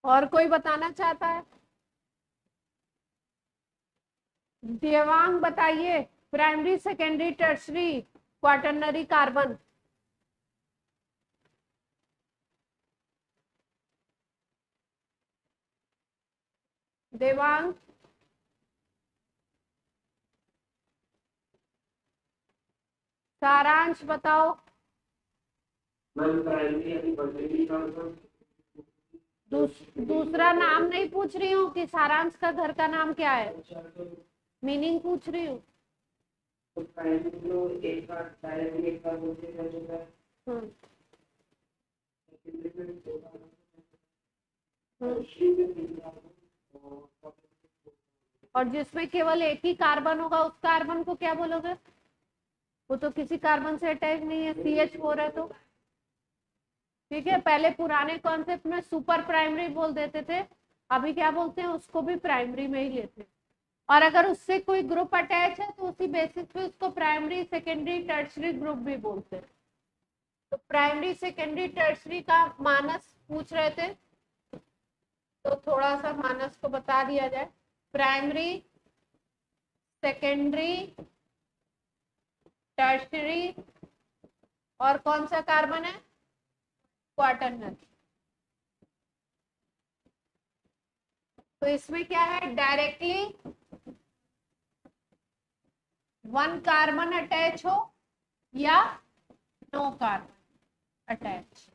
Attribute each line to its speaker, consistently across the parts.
Speaker 1: और कोई बताना चाहता है? देवांग बताइए, primary secondary tertiary quaternary carbon. Devang, सारांश बताओ। दूसरा नाम नहीं पूछ रही हूँ कि सारांश का घर का नाम क्या है, मीनिंग पूछ रही हूँ। और जिसमें केवल एक ही कार्बन होगा उस कार्बन को क्या बोलोगे? वो तो किसी कार्बन से अटैच नहीं है, CH4 है तो। ठीक है, पहले पुराने कॉन्सेप्ट में सुपर प्राइमरी बोल देते थे, अभी क्या बोलते हैं, उसको भी प्राइमरी में ही लेते हैं। और अगर उससे कोई ग्रुप अटैच है तो उसी बेसिस पे उसको प्राइमरी सेकेंडरी टर्शरी ग्रुप भी बोलते हैं। तो प्राइमरी सेकेंडरी टर्शरी का मानस पूछ रहे थे, तो थोड़ा सा मानस को बता दिया जाए। प्राइमरी सेकेंडरी टर्शरी और कौन सा कार्बन है? क्वाटरनरी। तो इसमें क्या है, डायरेक्टली वन कार्बन अटैच हो या no carbon attach.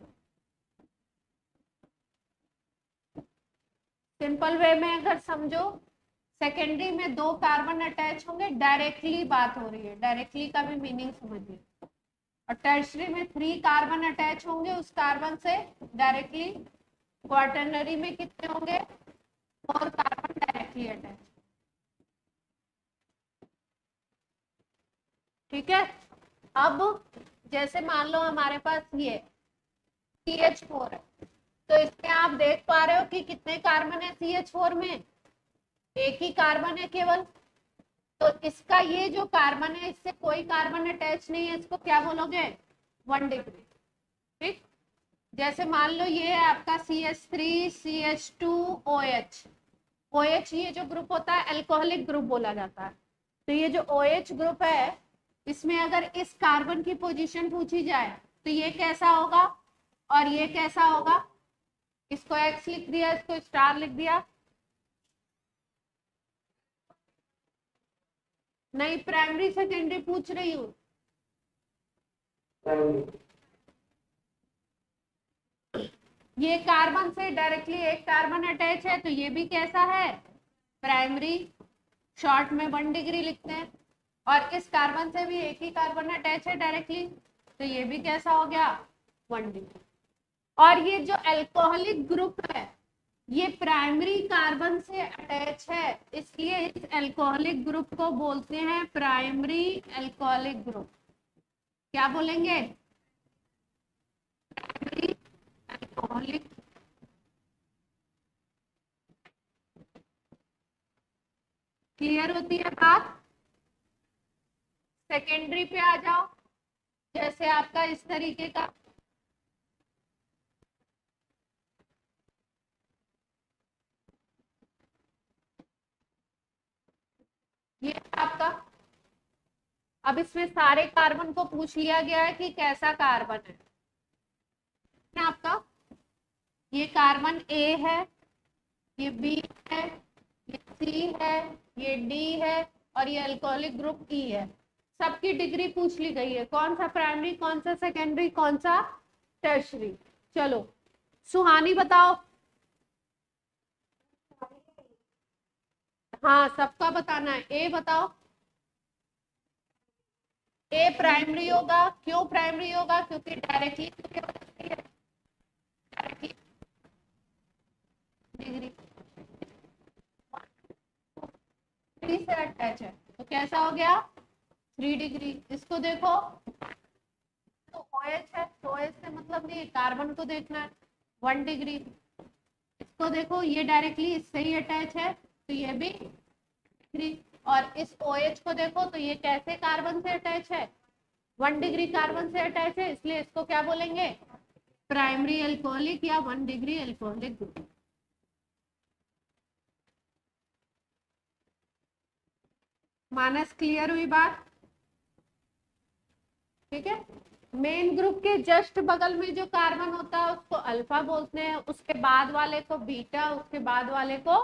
Speaker 1: Simple way में अगर समझो, सेकेंडरी में 2 कार्बन अटैच होंगे, डायरेक्टली बात हो रही है, डायरेक्टली का भी मीनिंग समझिए। और टर्शरी में 3 कार्बन अटैच होंगे उस कार्बन से डायरेक्टली। क्वाटरनरी में कितने होंगे? 4 कार्बन डायरेक्टली अटैच। ठीक है, अब जैसे मान लो हमारे पास ये CH4 है, तो इसमें आप देख पा रहे हो कि कितने कार्बन है CH4 में? एक ही कार्बन है केवल। तो इसका ये जो कार्बन है, इससे कोई कार्बन अटैच नहीं है, इसको क्या बोलोगे? 1 डिग्री। ठीक, जैसे मान लो ये है आपका CH3 CH2 OH। OH ये जो ग्रुप होता है अल्कोहलिक ग्रुप बोला जाता है। तो ये जो OH ग्रुप है, इसमें अगर इस कार्बन की पोजीशन पूछी जाए तो ये कैसा होगा और ये कैसा होगा? इसको X लिख दिया, इसको स्टार लिख दिया। नहीं, प्राइमरी सेकेंडरी पूछ रही हूँ। ये कार्बन से डायरेक्टली एक कार्बन अटैच है, तो ये भी कैसा है? प्राइमरी। शॉर्ट में 1 डिग्री लिखते हैं। और इस कार्बन से भी एक ही कार्बन अटैच है डायरेक्टली, तो ये भी कैसा हो गया? 1 डिग्री। और ये जो अल्कोहलिक ग्रुप है, ये प्राइमरी कार्बन से अटैच है, इसलिए इस अल्कोहलिक ग्रुप को बोलते हैं प्राइमरी अल्कोहलिक ग्रुप। क्या बोलेंगे? Primary alcoholic. क्लियर होती है बात? सेकेंडरी पे आ जाओ, जैसे आपका इस तरीके का ये आपका। अब इसमें सारे कार्बन को पूछ लिया गया है कि कैसा कार्बन है आपका। ये कार्बन A है, ये B है, ये C है, ये D है और ये अल्कोहलिक ग्रुप E है। सबकी डिग्री पूछ ली गई है, कौन सा प्राइमरी, कौन सा सेकेंडरी, कौन सा टर्शरी। चलो सुहानी बताओ। हाँ, सबका बताना है। ए बताओ। ए प्राइमरी होगा। क्यों प्राइमरी होगा? क्योंकि डायरेक्टली डिग्री से अटैच है, तो कैसा हो गया? 3 डिग्री। इसको देखो, तो OH है, तो OH से मतलब नहीं, कार्बन को देखना है। 1 डिग्री। इसको देखो, ये डायरेक्टली इससे ही अटैच है, तो ये भी डिग्री। और इस OH को देखो, तो ये कैसे कार्बन से अटैच है? 1 डिग्री कार्बन से अटैच है, इसलिए इसको क्या बोलेंगे? प्राइमरी अल्कोहलिक या 1 डिग्री अल्कोहलिक ग्रुप। मानस क्लियर हुई बात? ठीक है। मेन ग्रुप के जस्ट बगल में जो कार्बन होता है उसको अल्फा बोलते हैं, उसके बाद वाले को बीटा, उसके बाद वाले को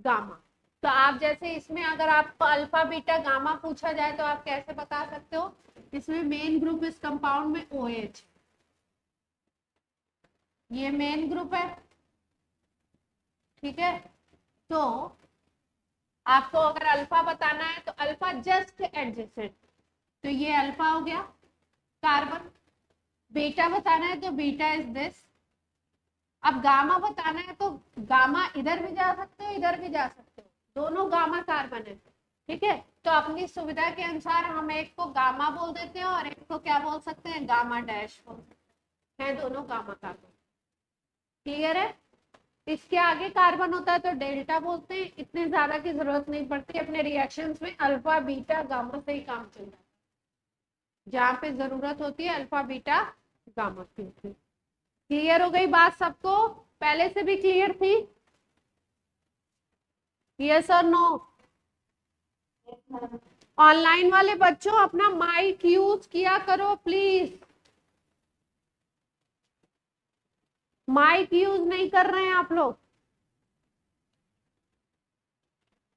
Speaker 1: गामा। तो आप जैसे इसमें अगर आपको अल्फा बीटा गामा पूछा जाए तो आप कैसे बता सकते हो? इसमें मेन ग्रुप इस कंपाउंड में OH, ये मेन ग्रुप है। ठीक है। तो आपको अगर अल्फा बताना है तो अल्फा जस्ट एडजेसेंट, तो ये अल्फा हो गया कार्बन। बीटा बताना है तो बीटा इज दिस। अब गामा बताना है तो गामा इधर भी जा सकते हो, इधर भी जा सकते हो, दोनों गामा कार्बन है। ठीक है। तो अपनी सुविधा के अनुसार हम एक को गामा बोल देते हैं और एक को क्या बोल सकते हैं? गामा डैश बोल सकते हैं, दोनों गामा कार्बन। क्लियर है? इसके आगे कार्बन होता है तो डेल्टा बोलते हैं। इतने ज्यादा की जरूरत नहीं पड़ती, अपने रिएक्शंस में अल्फा बीटा गामा से ही काम चल जाता है, जहां पे जरूरत होती है अल्फा बीटा गामा की होती है। क्लियर हो गई बात सबको? पहले से भी क्लियर थी? यस और नो? ऑनलाइन वाले बच्चों अपना माइक यूज किया करो प्लीज। माइक यूज नहीं कर रहे हैं आप लोग,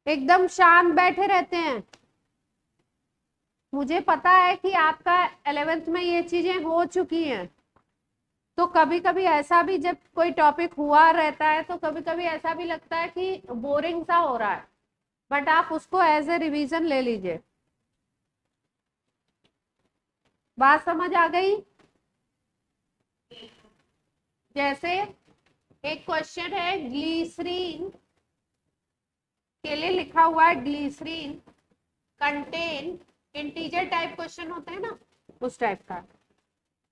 Speaker 1: एकदम शांत बैठे रहते हैं। मुझे पता है कि आपका 11th में ये चीजें हो चुकी हैं, तो कभी कभी ऐसा भी जब कोई टॉपिक हुआ रहता है तो कभी कभी ऐसा भी लगता है कि बोरिंग सा हो रहा है, बट आप उसको एज ए रिवीजन ले लीजिए। बात समझ आ गई? जैसे एक क्वेश्चन है ग्लीसरीन के लिए लिखा हुआ है, glycerine contain, integer type question होते हैं ना, उस टाइप का।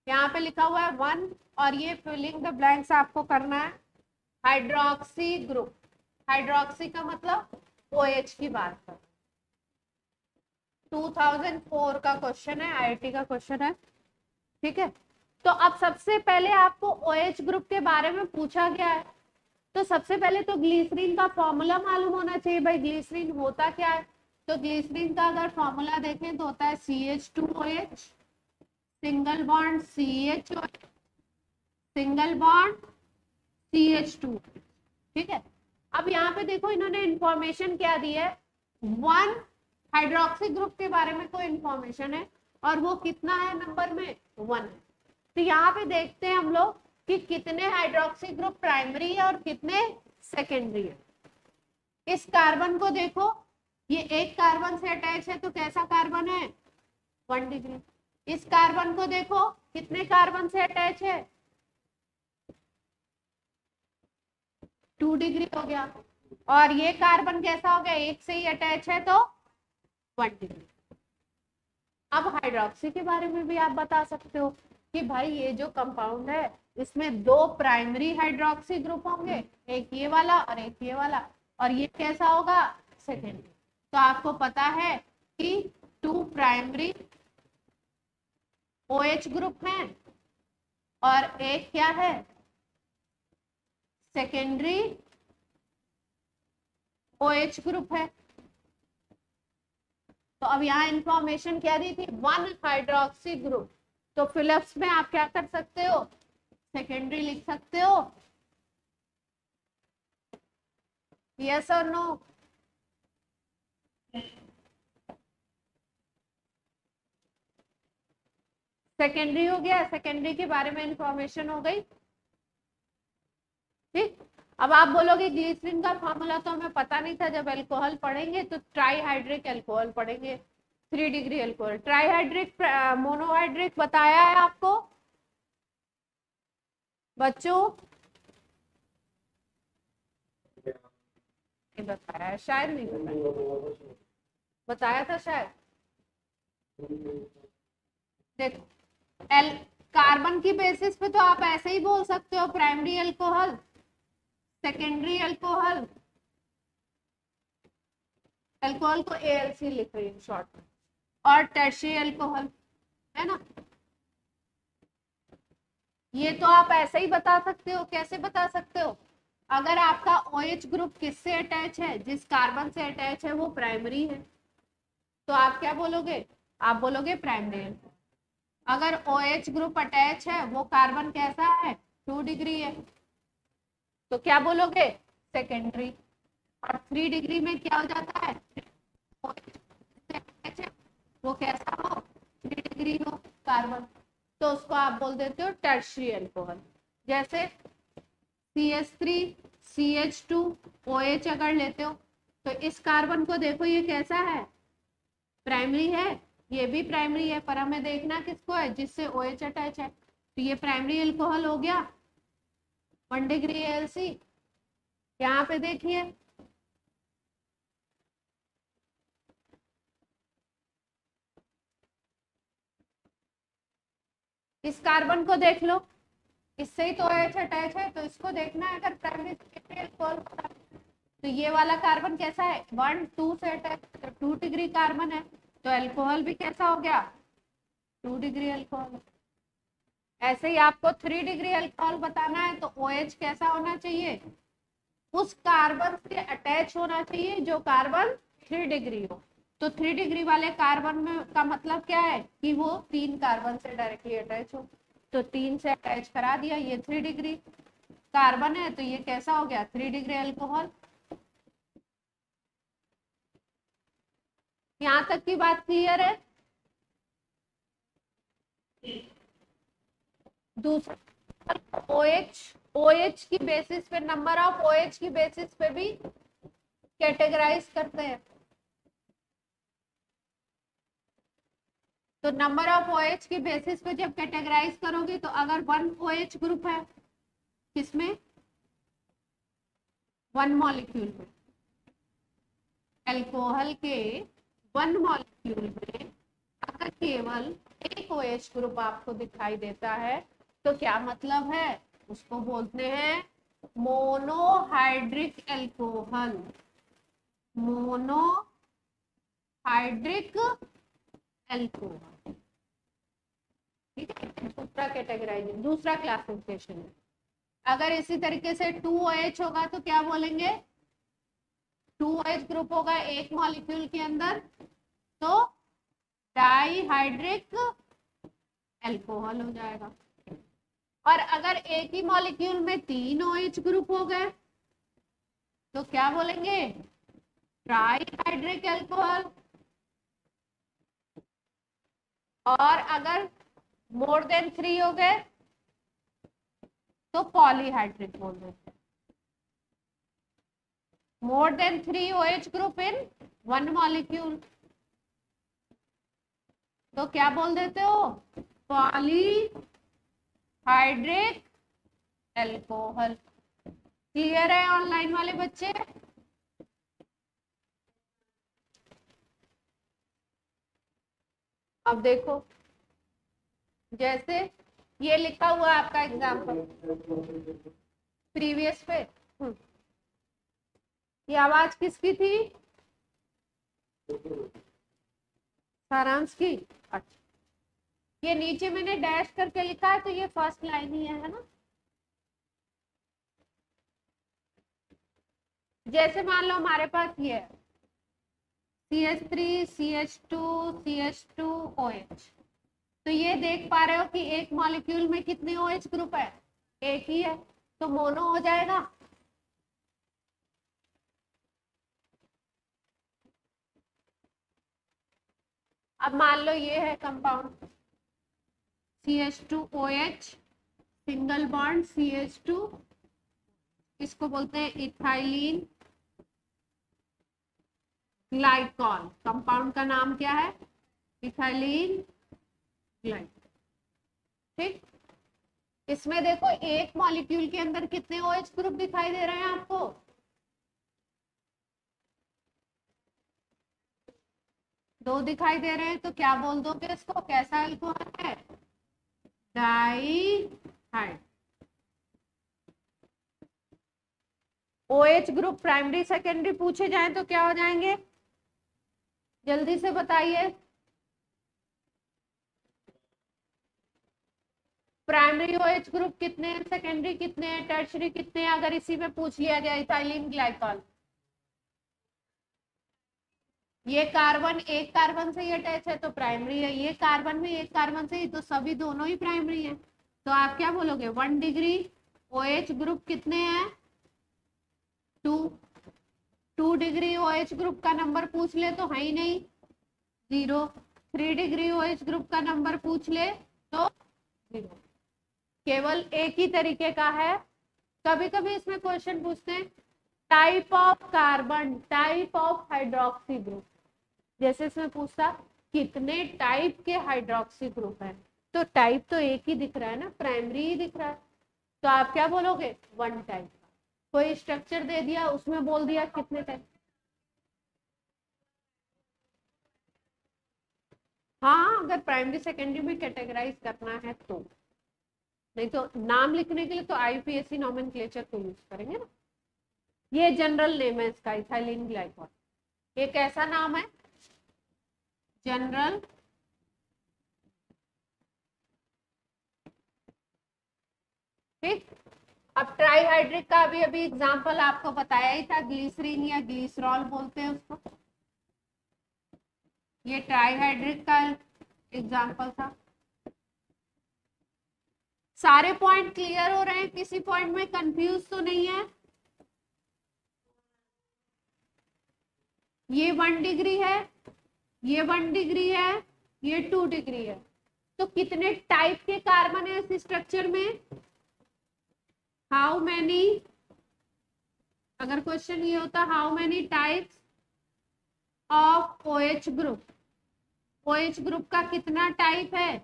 Speaker 1: यहाँ पे लिखा हुआ है 1 और ये फिलिंग द ब्लैंक्स आपको करना है। हाइड्रोक्सी ग्रुप, हाइड्रोक्सी का मतलब OH की बात कर, 2004 का क्वेश्चन है, IIT का क्वेश्चन है। ठीक है। तो अब सबसे पहले आपको OH ग्रुप के बारे में पूछा गया है, तो सबसे पहले तो ग्लिसरीन का फॉर्मूला मालूम होना चाहिए। भाई ग्लिसरीन होता क्या है? तो ग्लिसरीन का अगर फॉर्मूला देखें तो होता है CH2OH, single bond CH, single bond CH2। ठीक है। अब यहाँ पे देखो इन्होंने इंफॉर्मेशन क्या दी है, 1 हाइड्रोक्सी ग्रुप के बारे में कोई इंफॉर्मेशन है और वो कितना है नंबर में? 1 है। तो यहाँ पे देखते हैं हम लोग कि कितने हाइड्रोक्सी ग्रुप प्राइमरी है और कितने सेकेंडरी है। इस कार्बन को देखो, ये एक कार्बन से अटैच है तो कैसा कार्बन है? 1 डिग्री। इस कार्बन को देखो कितने कार्बन से अटैच है? 2 डिग्री हो गया। और ये कार्बन कैसा हो गया? एक से ही अटैच है तो 1 डिग्री। अब हाइड्रोक्सी के बारे में भी आप बता सकते हो कि भाई ये जो कंपाउंड है इसमें 2 प्राइमरी हाइड्रोक्सी ग्रुप होंगे, एक ये वाला और एक ये वाला, और ये कैसा होगा? सेकेंडरी। तो आपको पता है कि 2 प्राइमरी OH ग्रुप है और एक क्या है? सेकेंडरी OH ग्रुप है। तो अब यहाँ इंफॉर्मेशन क्या दी थी? 1 हाइड्रोक्सी ग्रुप। तो फिलिप्स में आप क्या कर सकते हो? सेकेंडरी लिख सकते हो। यस और नो? सेकेंडरी हो गया, सेकेंडरी के बारे में इंफॉर्मेशन हो गई। ठीक। अब आप बोलोगे ग्लिसरीन का फॉर्मूला तो हमें पता नहीं था, जब अल्कोहल पढ़ेंगे तो ट्राईहाइड्रिक अल्कोहल पढ़ेंगे, 3 डिग्री अल्कोहल। ट्राईहाइड्रिक मोनोहाइड्रिक बताया है आपको बच्चों? बताया है शायद, नहीं बताया, बताया था शायद। देखो कार्बन की बेसिस पे तो आप ऐसे ही बोल सकते हो, primary alcohol, secondary alcohol, alcohol को ALC लिख रही हूँ शॉर्ट में, और टर्शियरी अल्कोहल, है ना। ये तो आप ऐसे ही बता सकते हो। कैसे बता सकते हो? अगर आपका OH ग्रुप किससे अटैच है, जिस कार्बन से अटैच है वो प्राइमरी है, तो आप क्या बोलोगे? आप बोलोगे प्राइमरी अल्कोहल। अगर OH ग्रुप अटैच है, वो कार्बन कैसा है? 2 डिग्री है, तो क्या बोलोगे? सेकेंडरी। और 3 डिग्री में क्या हो जाता है? वो कैसा हो? 3 डिग्री हो कार्बन, तो उसको आप बोल देते हो टर्शियरी अल्कोहल। जैसे CH3 CH2 OH अगर लेते हो, तो इस कार्बन को देखो, ये कैसा है? प्राइमरी है, ये भी प्राइमरी है, पर हमें देखना किसको है? जिससे OH अटैच है। तो ये प्राइमरी अल्कोहल हो गया, 1 डिग्री AlC। यहाँ पे देखिए, इस कार्बन को देख लो, इससे ही तो OH अटैच है, तो इसको देखना है अगर प्राइमरी सेकेंडरी अल्कोहल। तो ये वाला कार्बन कैसा है? 1 2 से अटैच, तो 2 डिग्री कार्बन है, तो अल्कोहल भी कैसा हो गया? 2 डिग्री अल्कोहल। ऐसे ही आपको 3 डिग्री अल्कोहल बताना है, तो OH कैसा होना चाहिए? उस कार्बन से अटैच होना चाहिए जो कार्बन 3 डिग्री हो। तो 3 डिग्री वाले कार्बन में का मतलब क्या है? कि वो 3 कार्बन से डायरेक्टली अटैच हो। तो 3 से अटैच करा दिया, ये 3 डिग्री कार्बन है, तो ये कैसा हो गया? 3 डिग्री अल्कोहल। यहां तक की बात क्लियर है? दूसरा, OH की बेसिस पे, नंबर ऑफ OH की बेसिस पे भी कैटेगराइज करते हैं। तो नंबर ऑफ OH की बेसिस पे जब कैटेगराइज करोगे, तो अगर 1 OH ग्रुप है, किसमें? 1 मॉलिक्यूल में, अल्कोहल के 1 मॉलिक्यूल में अगर केवल एक OH ग्रुप आपको दिखाई देता है, तो क्या मतलब है? उसको बोलते हैं मोनोहाइड्रिक अल्कोहल। मोनोहाइड्रिक अल्कोहल, ठीक है। दूसरा कैटेगराइजेशन, दूसरा क्लासिफिकेशन है। अगर इसी तरीके से 2OH होगा, तो क्या बोलेंगे? 2OH ग्रुप होगा एक मॉलिक्यूल के अंदर, तो डाइहाइड्रिक अल्कोहल हो जाएगा। और अगर एक ही मॉलिक्यूल में 3 OH ग्रुप हो गए, तो क्या बोलेंगे? Trihydric alcohol. और अगर मोर देन 3 हो गए, तो पॉलीहाइड्रिक बोल देते हैं। More than 3 OH group in 1 molecule, तो क्या बोल देते हो? Polyhydric alcohol. क्लियर है ऑनलाइन वाले बच्चे? अब देखो, जैसे ये लिखा हुआ आपका एग्जाम्पल प्रीवियस पे। ये आवाज किसकी थी? सारांश की। अच्छा, ये नीचे मैंने डैश करके लिखा है, तो ये फर्स्ट लाइन ही है ना? जैसे मान लो हमारे पास ये है CH3 CH2 CH2 OH, तो ये देख पा रहे हो कि एक मॉलिक्यूल में कितने OH ग्रुप है? एक ही है, तो मोनो हो जाएगा। अब मान लो ये है compound CH2OH, single bond CH2, इसको बोलते हैं इथाइलिन ग्लाइकॉल। कंपाउंड का नाम क्या है? इथाइलिन ग्लाइकॉल, ठीक। इसमें देखो एक मॉलिक्यूल के अंदर कितने OH ग्रुप दिखाई दे रहे हैं आपको? 2 दिखाई दे रहे हैं, तो क्या बोल दोगे इसको? कैसा अल्कोहल है? डाइहाइड। OH ग्रुप प्राइमरी सेकेंडरी पूछे जाए तो क्या हो जाएंगे? जल्दी से बताइए। प्राइमरी OH ग्रुप कितने हैं, सेकेंडरी कितने हैं, टर्शरी कितने हैं? अगर इसी में पूछ लिया जाए इथाइलिन ग्लाइकॉल, ये कार्बन एक कार्बन से ही अटैच है तो प्राइमरी है, ये कार्बन में एक कार्बन से ही, तो सभी दोनों ही प्राइमरी है। तो आप क्या बोलोगे 1 डिग्री OH ग्रुप कितने हैं 2। 2 डिग्री OH ग्रुप का नंबर पूछ ले तो है ही नहीं 0। 3 डिग्री OH ग्रुप का नंबर पूछ ले तो 0। केवल एक ही तरीके का है। कभी कभी इसमें क्वेश्चन पूछते हैं type of carbon, type of hydroxy group, जैसे इसमें पूछता कितने टाइप के हाइड्रोक्सी ग्रुप है, तो टाइप तो एक ही दिख रहा है ना, प्राइमरी ही दिख रहा है, तो आप क्या बोलोगे 1 टाइप का। कोई स्ट्रक्चर दे दिया उसमें बोल दिया कितने टाइप। हाँ, अगर प्राइमरी सेकेंडरी में कैटेगराइज करना है तो, नहीं तो नाम लिखने के लिए तो IUPAC नॉमेनक्लेचर को यूज करेंगे ना। ये जनरल नेम है इसका, इथाइलिन ग्लाइकॉल। ये कैसा नाम है, जनरल। ठीक, अब ट्राईहाइड्रिक का अभी अभी एग्जांपल आपको बताया ही था, ग्लिसरीन या ग्लिसरॉल बोलते हैं उसको। ये ट्राईहाइड्रिक का एग्जांपल था। सारे पॉइंट क्लियर हो रहे हैं, किसी पॉइंट में कंफ्यूज तो नहीं है। ये 1 डिग्री है, ये 1 डिग्री है, ये 2 डिग्री है, तो कितने टाइप के कार्बन है इस स्ट्रक्चर में, हाउ मैनी। अगर क्वेश्चन ये होता how many types of OH group, OH group का कितना टाइप है,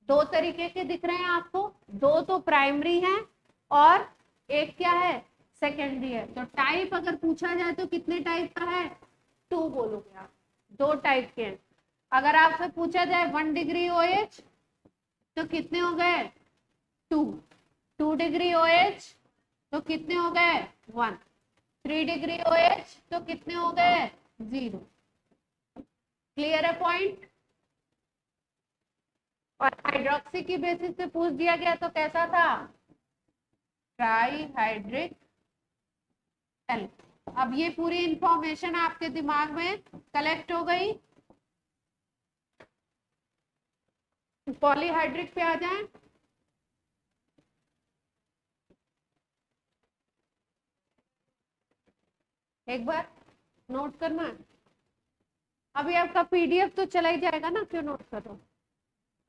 Speaker 1: 2 तरीके के दिख रहे हैं आपको, 2 तो प्राइमरी है और एक क्या है सेकेंडरी है। तो टाइप अगर पूछा जाए तो कितने टाइप का है 2 बोलोगे आप, 2 टाइप के हैं। अगर आपसे पूछा जाए 1 डिग्री OH तो कितने हो गए 2। 2 डिग्री OH तो कितने हो गए 1। 3 डिग्री OH तो कितने हो गए 0। क्लियर है पॉइंट। और हाइड्रोक्सी की बेसिस पे पूछ दिया गया तो कैसा था ट्राईहाइड्रिक एल्कोहल। अब ये पूरी इंफॉर्मेशन आपके दिमाग में कलेक्ट हो गई। पॉलीहाइड्रिक पे आ जाए। एक बार नोट करना है, अभी आपका PDF तो चला ही जाएगा ना, क्यों नोट कर रहे हो।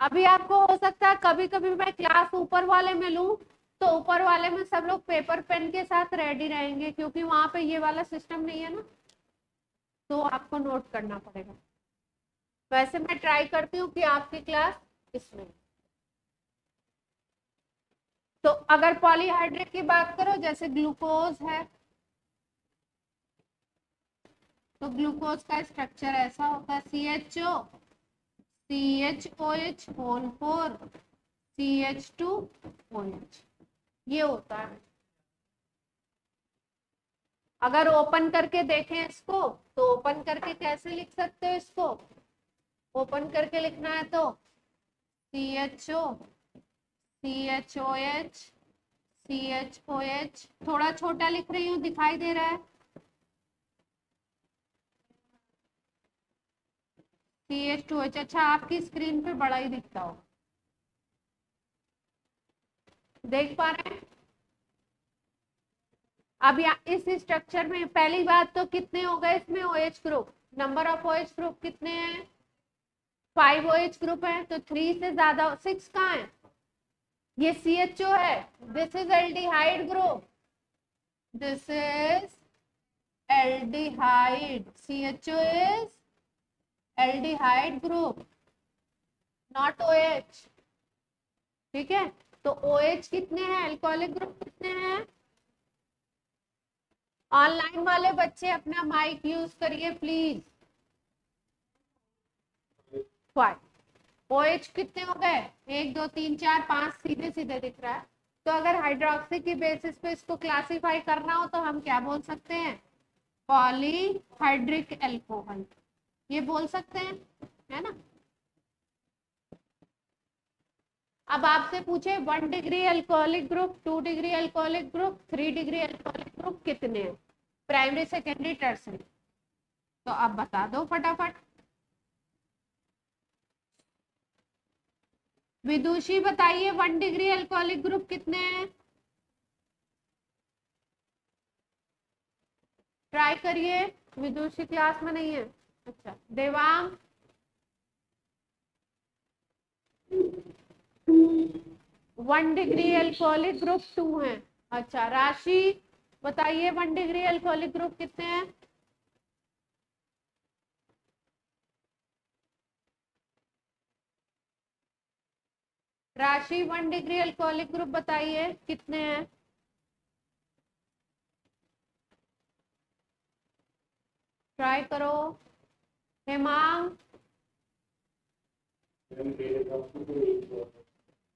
Speaker 1: अभी आपको हो सकता है कभी कभी मैं क्लास ऊपर वाले में लूं तो ऊपर वाले में सब लोग पेपर पेन के साथ रेडी रहेंगे, क्योंकि वहां पे ये वाला सिस्टम नहीं है ना, तो आपको नोट करना पड़ेगा। वैसे मैं ट्राई करती हूँ कि आपकी क्लास इसमें। तो अगर पॉलीहाइड्रेट की बात करो, जैसे ग्लूकोज है, तो ग्लूकोज का स्ट्रक्चर ऐसा होता है CHO CHOH होल 4 CH2OH, ये होता है। अगर ओपन करके देखें इसको तो ओपन करके कैसे लिख सकते हो, इसको ओपन करके लिखना है तो CHO CHOH CHOH, थोड़ा छोटा लिख रही हूँ, दिखाई दे रहा है CH2H। अच्छा, आपकी स्क्रीन पे बड़ा ही दिखता हो, देख पा रहे हैं। अब इस स्ट्रक्चर में पहली बात तो कितने हो गए इसमें OH group, number of OH group कितने हैं 5 OH ग्रुप है, तो 3 से ज्यादा 6 कहाँ है, ये CHO है, this is aldehyde group, this is aldehyde, CHO is aldehyde group not OH। ठीक है, तो OH कितने हैं, अल्कोहलिक ग्रुप कितने हैं। ऑनलाइन वाले बच्चे अपना माइक यूज करिए प्लीज। 5 OH कितने हो गए 1 2 3 4 5, सीधे सीधे दिख रहा है। तो अगर हाइड्रोक्सी की बेसिस पे इसको क्लासिफाई करना हो तो हम क्या बोल सकते हैं, पॉलीहाइड्रिक एल्कोहल, ये बोल सकते हैं, है ना। अब आपसे पूछे 1 degree alcoholic group, 2 degree alcoholic group, 3 degree alcoholic group कितने हैं, प्राइमरी सेकेंडरी टर्सरी, तो अब बता दो फटाफट। विदुषी बताइए 1 डिग्री अल्कोहलिक ग्रुप कितने हैं? ट्राई करिए। विदुषी क्लास में नहीं है। अच्छा देवांग 1 डिग्री अल्कोहलिक ग्रुप 2 है। अच्छा राशि बताइए 1 डिग्री अल्कोहलिक ग्रुप कितने हैं? राशि 1 डिग्री अल्कोहलिक ग्रुप बताइए कितने हैं? ट्राई करो। हेमांग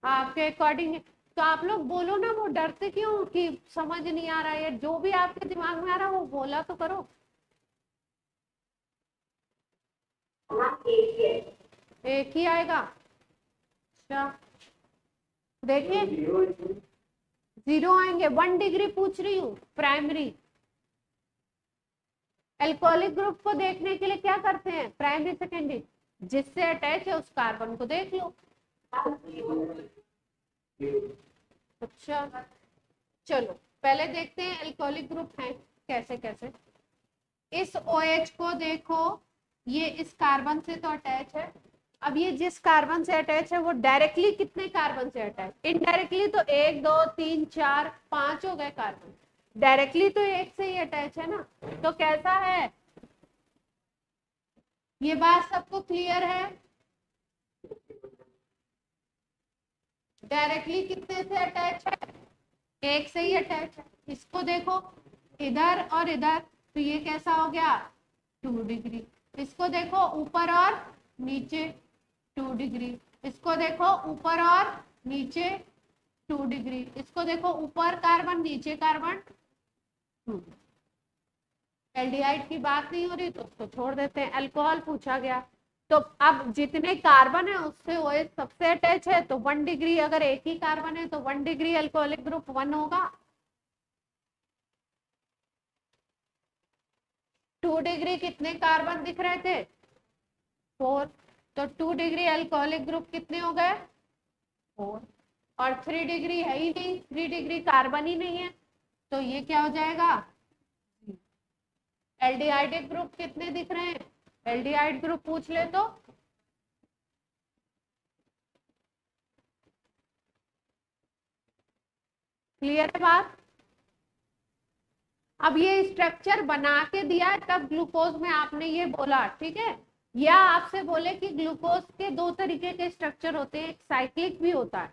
Speaker 1: आपके अकॉर्डिंग तो आप लोग बोलो ना, वो डरते क्यों कि समझ नहीं आ रहा है? जो भी आपके दिमाग में आ रहा है वो बोला तो करो। एक ही आएगा। अच्छा देखिए 0 आएंगे। 1 डिग्री पूछ रही हूँ प्राइमरी। एल्कोहलिक ग्रुप को देखने के लिए क्या करते हैं? प्राइमरी सेकेंडरी जिससे अटैच है उस कार्बन को देख लो। अच्छा चलो पहले देखते हैं एल्कोहलिक ग्रुप है कैसे कैसे। इस OH को देखो, ये इस कार्बन से तो अटैच है। अब ये जिस कार्बन से अटैच है वो डायरेक्टली कितने कार्बन से अटैच? इनडायरेक्टली तो 1 2 3 4 5 हो गए कार्बन। डायरेक्टली तो एक से ही अटैच है ना। तो कैसा है? ये बात सबको क्लियर है? डायरेक्टली कितने से अटैच है? एक से ही अटैच है। इसको देखो इधर और इधर, तो ये कैसा हो गया? 2 डिग्री। इसको देखो ऊपर और नीचे 2 डिग्री। इसको देखो ऊपर और नीचे 2 डिग्री। इसको देखो ऊपर कार्बन नीचे कार्बन 2। एल्डिहाइड की बात नहीं हो रही तो उसको छोड़ देते हैं। अल्कोहल पूछा गया तो अब जितने कार्बन है उससे OH सबसे अटैच है, तो 1 डिग्री अगर एक ही कार्बन है तो 1 डिग्री अल्कोहलिक ग्रुप 1 होगा। 2 डिग्री कितने कार्बन दिख रहे थे? 4। तो 2 डिग्री अल्कोहलिक ग्रुप कितने हो गए? 4। और 3 डिग्री है ही नहीं, 3 डिग्री कार्बन ही नहीं है, तो ये क्या हो जाएगा? एल्डिहाइडिक ग्रुप कितने दिख रहे हैं? एल्डिहाइड ग्रुप पूछ ले तो क्लियर है बात? अब ये स्ट्रक्चर बना के दिया तब ग्लूकोज में आपने ये बोला, ठीक है? या आपसे बोले कि ग्लूकोज के 2 तरीके के स्ट्रक्चर होते हैं, एक साइक्लिक भी होता है,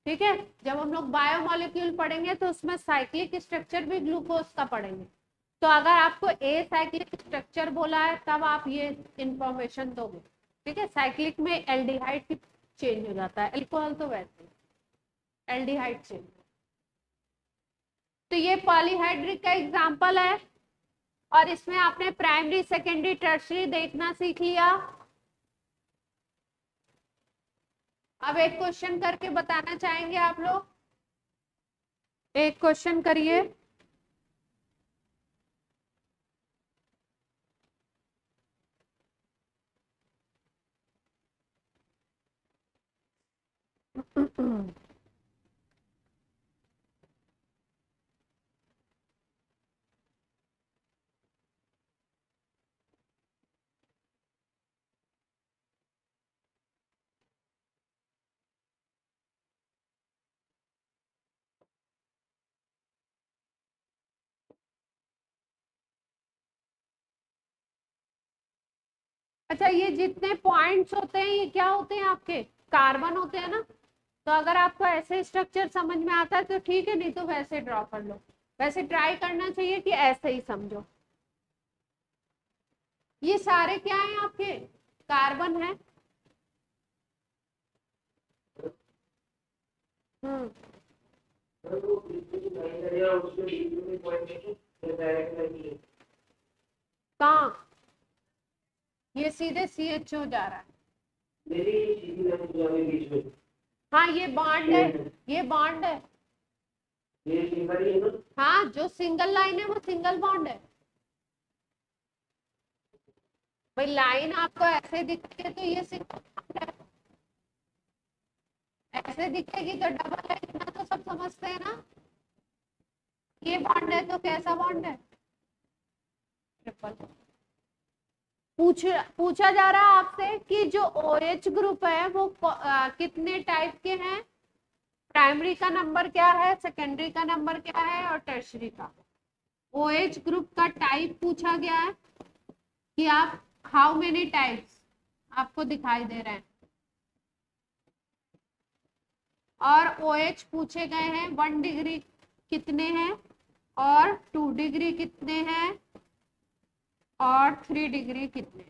Speaker 1: ठीक है? जब हम लोग बायोमोलिक्यूल पढ़ेंगे तो उसमें साइक्लिक स्ट्रक्चर भी ग्लूकोज का पढ़ेंगे। तो अगर आपको ए साइक्लिक स्ट्रक्चर बोला है तब आप ये इंफॉर्मेशन दोगे, ठीक है? साइक्लिक में एल्डिहाइड की चेंज हो जाता है, अल्कोहल तो वैसे एल्डिहाइड चेंज। तो ये पॉलीहाइड्रिक का एग्जांपल है और इसमें आपने प्राइमरी सेकेंडरी टर्शरी देखना सीख लिया। अब एक क्वेश्चन करके बताना चाहेंगे आप लोग? एक क्वेश्चन करिए। अच्छा ये जितने पॉइंट्स होते हैं ये क्या होते हैं? आपके कार्बन होते हैं ना। तो अगर आपको ऐसे स्ट्रक्चर समझ में आता है तो ठीक है, नहीं तो वैसे ड्रॉ कर लो। वैसे ट्राई करना चाहिए कि ऐसे ही समझो। ये सारे क्या हैं? आपके कार्बन है। हम्म कहाँ? ये सीधे CHO जा रहा है। हाँ ये बॉन्ड है, ये बॉन्ड है। हाँ जो सिंगल लाइन है वो सिंगल बॉन्ड है। भाई लाइन आपको ऐसे दिखती है तो ये सिंगल बॉन्ड है, ऐसे दिखेगी तो डबल है, इतना तो सब समझते हैं ना। ये बॉन्ड है तो कैसा बॉन्ड है? ट्रिपल। पूछा जा रहा है आपसे कि जो OH ग्रुप है वो कितने टाइप के हैं, प्राइमरी का नंबर क्या है, सेकेंडरी का नंबर क्या है और टर्शरी का। OH ग्रुप का टाइप पूछा गया है कि आप हाउ मेनी टाइप्स आपको दिखाई दे रहे हैं, और OH पूछे गए हैं 1 डिग्री कितने हैं और 2 डिग्री कितने हैं और 3 डिग्री कितने।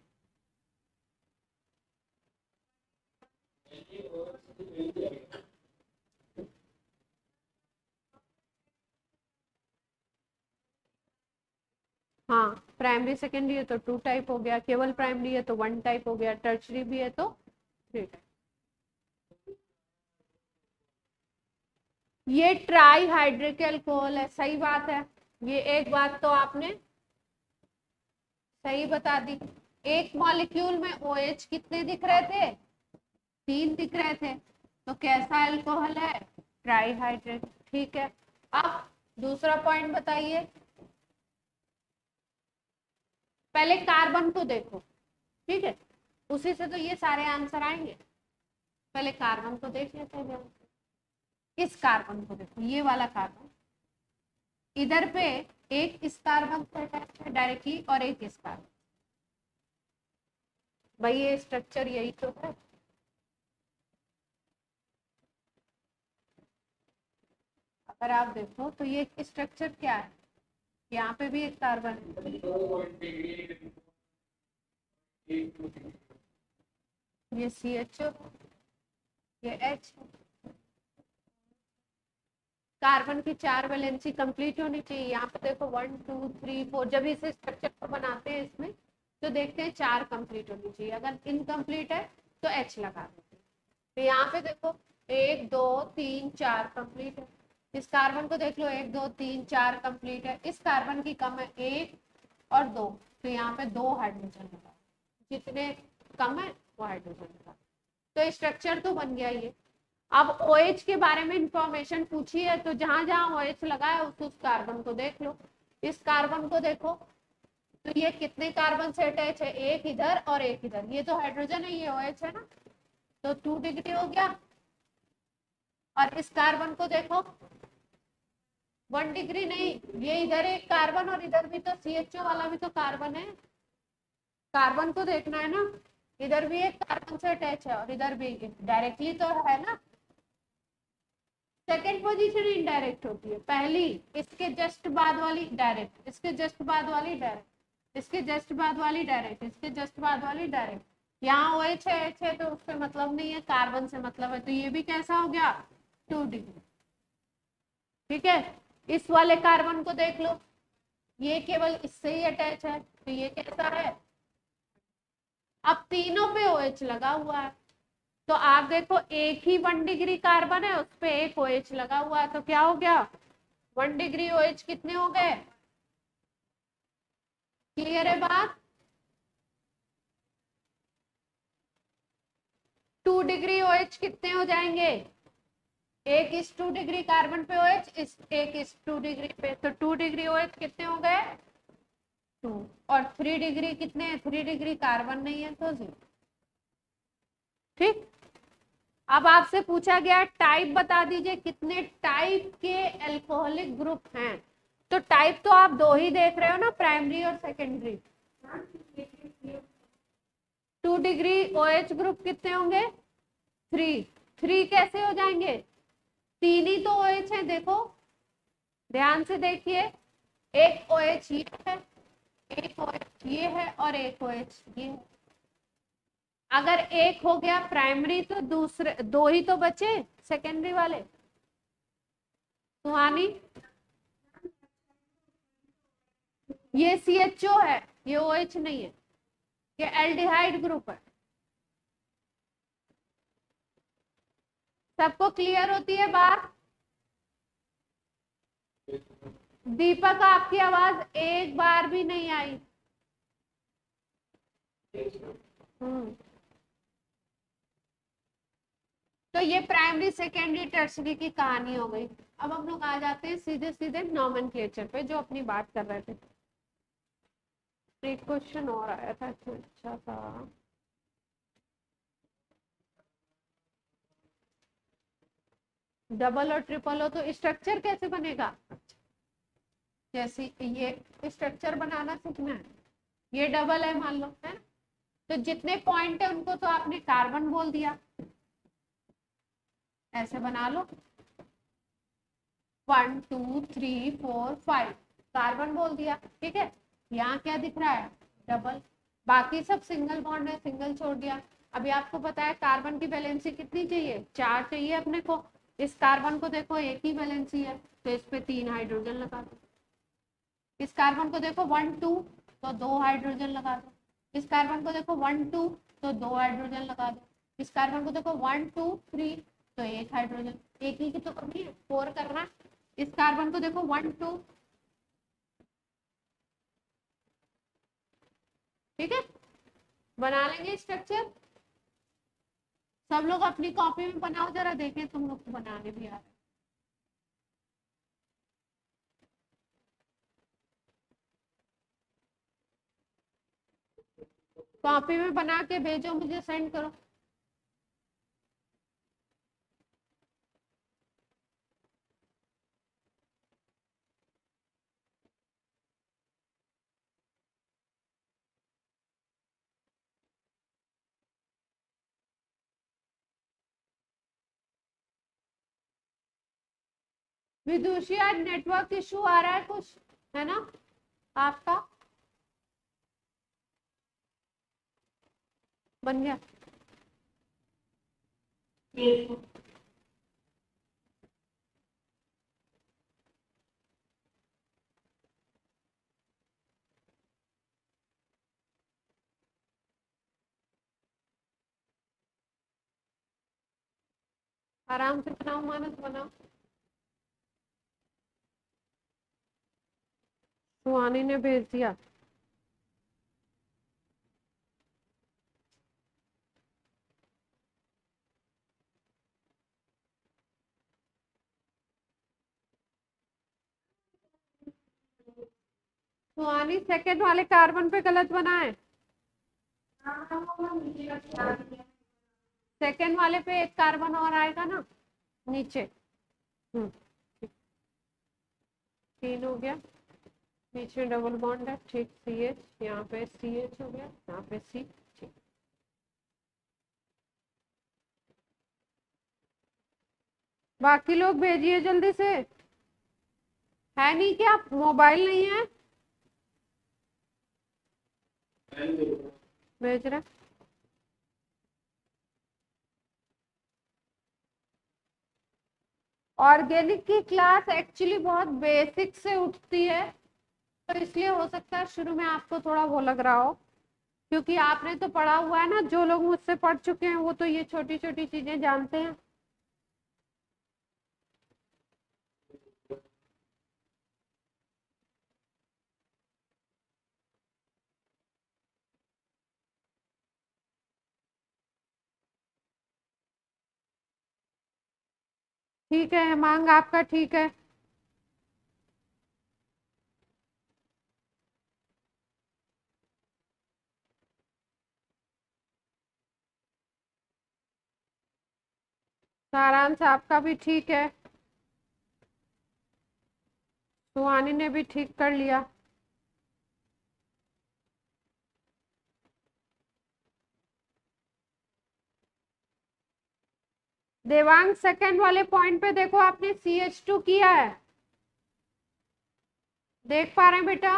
Speaker 1: हाँ, प्राइमरी सेकेंडरी है तो 2 टाइप हो गया, केवल प्राइमरी है तो 1 टाइप हो गया, टर्शरी भी है तो 3 टाइप। ये ट्राई हाइड्रिक एल्कोहल है, सही बात है। ये एक बात तो आपने सही बता दी। एक मॉलिक्यूल में OH कितने दिख रहे थे? 3 दिख रहे थे, तो कैसा अल्कोहल है? Try hydric. ठीक है, अब दूसरा पॉइंट बताइए। पहले कार्बन को देखो, ठीक है, उसी से तो ये सारे आंसर आएंगे। पहले कार्बन को देख लेते हैं। इस कार्बन को देखो, ये वाला कार्बन, इधर पे एक इस कार्बन से अटैच है डायरेक्टली और एक इस कार्बन। भाई ये स्ट्रक्चर यही तो है। अगर आप देखो तो ये स्ट्रक्चर क्या है, यहाँ पे भी एक कार्बन है, ये CHO, ये H। कार्बन की 4 वैलेंसी कंप्लीट होनी चाहिए। यहाँ पे देखो 1 2 3 4, जब इस स्ट्रक्चर को बनाते हैं इसमें तो देखते हैं 4 कंप्लीट होनी चाहिए, अगर इनकम्प्लीट है तो H लगा देते हैं। तो यहाँ पे देखो 1 2 3 4 कंप्लीट है। इस कार्बन को देख लो 1 2 3 4 कंप्लीट है। इस कार्बन की कम है 1 और 2, तो यहाँ पे 2 हाइड्रोजन लगा, जितने कम है वो हाइड्रोजन लगा, तो स्ट्रक्चर तो बन गया ये। अब OH के बारे में इंफॉर्मेशन पूछी है तो जहां जहां OH लगा है उस कार्बन को देख लो। इस कार्बन को देखो तो ये कितने कार्बन से अटैच है, एक इधर और एक इधर, ये तो हाइड्रोजन है, ये OH है ना, तो 2 डिग्री हो गया। और इस कार्बन को देखो 1 डिग्री नहीं, ये इधर एक कार्बन और इधर भी तो CHO वाला भी तो कार्बन है। कार्बन को देखना है ना, इधर भी एक कार्बन से अटैच है और इधर भी डायरेक्टली तो है ना। सेकेंड पोजीशन इनडायरेक्ट होती है, पहली इसके जस्ट बाद वाली डायरेक्ट, इसके जस्ट बाद वाली डायरेक्ट, इसके जस्ट बाद वाली डायरेक्ट, इसके जस्ट बाद वाली डायरेक्ट। यहाँ OH है, H है तो उससे मतलब नहीं है, कार्बन से मतलब है, तो ये भी कैसा हो गया 2 डिग्री। ठीक है, इस वाले कार्बन को देख लो, ये केवल इससे ही अटैच है तो ये कैसा है। अब तीनों पे OH लगा हुआ है तो आप देखो एक ही 1 डिग्री कार्बन है, उस पे एक OH लगा हुआ है, तो क्या हो गया 1 डिग्री OH कितने हो गए। क्लियर है बात? 2 डिग्री OH कितने हो जाएंगे, एक इस 2 डिग्री कार्बन पे OH, एक इस 2 डिग्री पे, तो 2 डिग्री OH कितने हो गए 2, और 3 डिग्री कितने, 3 डिग्री कार्बन नहीं है तो 0। ठीक, अब आपसे पूछा गया टाइप बता दीजिए कितने टाइप के अल्कोहलिक ग्रुप हैं, तो टाइप तो आप 2 ही देख रहे हो ना, प्राइमरी और सेकेंडरी। 2 डिग्री OH ग्रुप कितने होंगे 3, 3 कैसे हो जाएंगे, 3 ही तो OH है, देखो ध्यान से देखिए, एक OH ये है, एक OH ये है और एक OH ये है। अगर एक हो गया प्राइमरी तो दूसरे 2 ही तो बचे सेकेंडरी वाले। सुहानी, ये CHO है, ये OH नहीं है, ये एल्डिहाइड ग्रुप है। सबको क्लियर होती है बात? दीपक आपकी आवाज एक बार भी नहीं आई। हम्म। तो ये प्राइमरी सेकेंडरी टर्सरी की कहानी हो गई। अब हम लोग आ जाते हैं सीधे सीधे नॉमेनक्लेचर पे, जो अपनी बात कर रहे थे। एक क्वेश्चन और आया था अच्छा सा। डबल और ट्रिपल हो तो स्ट्रक्चर कैसे बनेगा? जैसे ये स्ट्रक्चर बनाना सीखना है। ये डबल है मान लो, है ना? तो जितने पॉइंट है उनको तो आपने कार्बन बोल दिया, ऐसे बना लो। 1 2 3 4 5 कार्बन बोल दिया, ठीक है। यहाँ क्या दिख रहा है? डबल। बाकी सब सिंगल बॉन्ड है, सिंगल छोड़ दिया। अभी आपको पता है कार्बन की वैलेंसी कितनी चाहिए? 4 चाहिए अपने को। इस कार्बन को देखो एक ही वैलेंसी है, तो इस पे 3 हाइड्रोजन लगा दो। इस कार्बन को देखो 1 2, तो 2 हाइड्रोजन लगा दो। इस कार्बन को देखो 1 2, तो 2 हाइड्रोजन लगा दो। इस कार्बन को देखो 1 2 3, तो 1 हाइड्रोजन। एक ही की तो कमी है, 4 करना। इस कार्बन को देखो 1 2, ठीक है। बना लेंगे स्ट्रक्चर। सब लोग अपनी कॉपी में बनाओ, जरा देखें तुम लोग को बनाने भी आ रहा है। कॉपी में बना के भेजो, मुझे सेंड करो। विदुषी आज नेटवर्क इशू आ रहा है कुछ, है ना आपका? बन गया? आराम से बनाओ मानस, बनाओ। सुहानी ने भेज दिया। सुहानी सेकंड वाले कार्बन पे गलत बना है। सेकंड वाले पे एक कार्बन और आएगा ना नीचे। 3 हो गया। नीचे डबल बॉन्ड है, ठीक। CH यहाँ पे CH हो गया, यहाँ पे C, ठीक। बाकी लोग भेजिए जल्दी से। है नहीं क्या? मोबाइल नहीं है? भेज रहे। ऑर्गेनिक की क्लास एक्चुअली बहुत बेसिक से उठती है, तो इसलिए हो सकता है शुरू में आपको थोड़ा वो लग रहा हो, क्योंकि आपने तो पढ़ा हुआ है ना। जो लोग मुझसे पढ़ चुके हैं वो तो ये छोटी छोटी चीजें जानते हैं। ठीक है हेमांग, आपका ठीक है। सारांश आपका भी ठीक है। सुहानी ने भी ठीक कर लिया। देवांग सेकंड वाले पॉइंट पे देखो, आपने CH2 किया है, देख पा रहे हैं बेटा?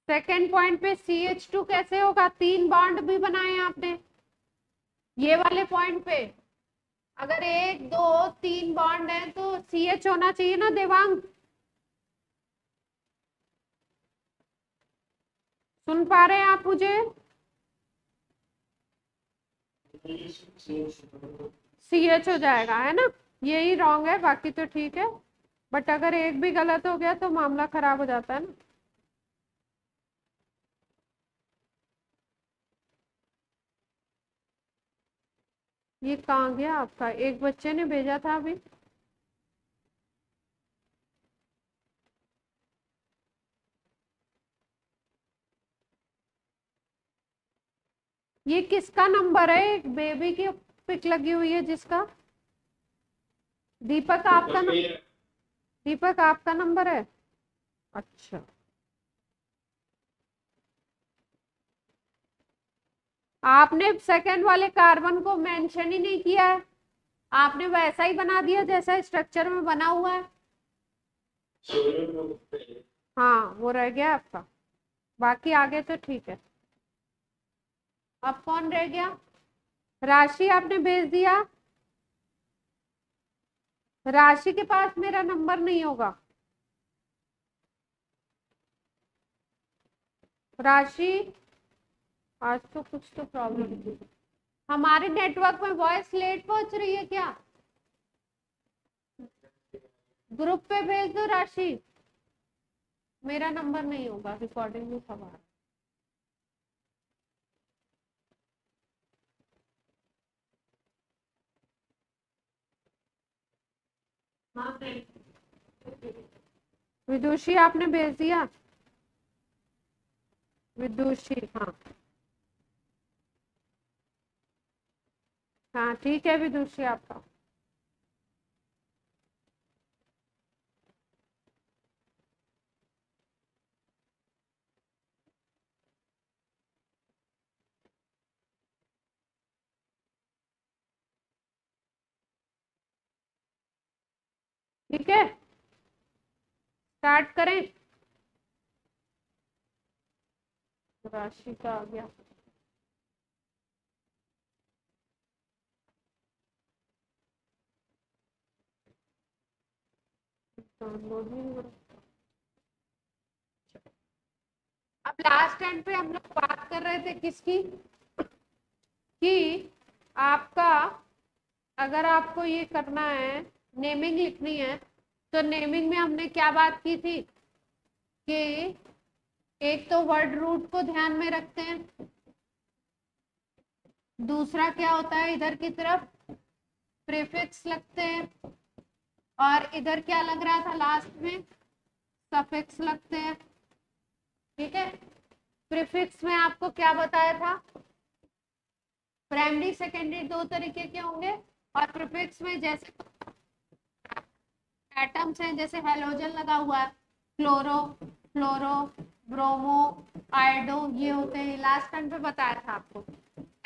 Speaker 1: सेकंड पॉइंट पे CH2 कैसे होगा? 3 बॉन्ड भी बनाए आपने। ये वाले पॉइंट पे अगर 1 2 3 बॉन्ड है तो CH होना चाहिए ना देवांग? सुन पा रहे हैं आप मुझे? CH हो जाएगा, है ना? यही रॉन्ग है, बाकी तो ठीक है। बट अगर एक भी गलत हो गया तो मामला खराब हो जाता है ना। ये कहाँ गया आपका? एक बच्चे ने भेजा था अभी। ये किसका नंबर है? एक बेबी की पिक लगी हुई है जिसका। दीपक आपका दीपक आपका नंबर है? अच्छा, आपने सेकंड वाले कार्बन को मेंशन ही नहीं किया है। आपने वैसा ही बना दिया जैसा स्ट्रक्चर में बना हुआ है। हाँ, वो रह गया आपका, बाकी आगे तो ठीक है। अब कौन रह गया? राशि आपने भेज दिया। राशि के पास मेरा नंबर नहीं होगा। राशि, आज तो कुछ तो प्रॉब्लम थी। हमारे नेटवर्क में वॉइस लेट पहुंच रही है क्या? ग्रुप पे भेज दो राशि। मेरा नंबर नहीं होगा, रिकॉर्डिंग में सब आ रहा है। हाँ, विदुषी आपने भेज दिया। विदुषी, हाँ हाँ ठीक है विदुषी आपका। ठीक है, स्टार्ट करें। राशि का आ गया। डाउनलोड नहीं हो रहा। अब लास्ट टाइम पे हम लोग बात कर रहे थे किसकी, कि आपका अगर आपको ये करना है, नेमिंग लिखनी है, तो नेमिंग में हमने क्या बात की थी कि एक तो वर्ड रूट को ध्यान में रखते हैं, दूसरा क्या होता है इधर की तरफ प्रीफिक्स लगते हैं, और इधर क्या लग रहा था लास्ट में, सफिक्स लगते हैं। ठीक है, प्रीफिक्स में आपको क्या बताया था, प्राइमरी सेकेंडरी दो तरीके के होंगे, और प्रीफिक्स में जैसे एटम्स हैं, जैसे हेलोजन लगा हुआ है, क्लोरो, फ्लोरो, ब्रोमो, आयोडो, ये होते हैं। लास्ट टाइम पे बताया था आपको।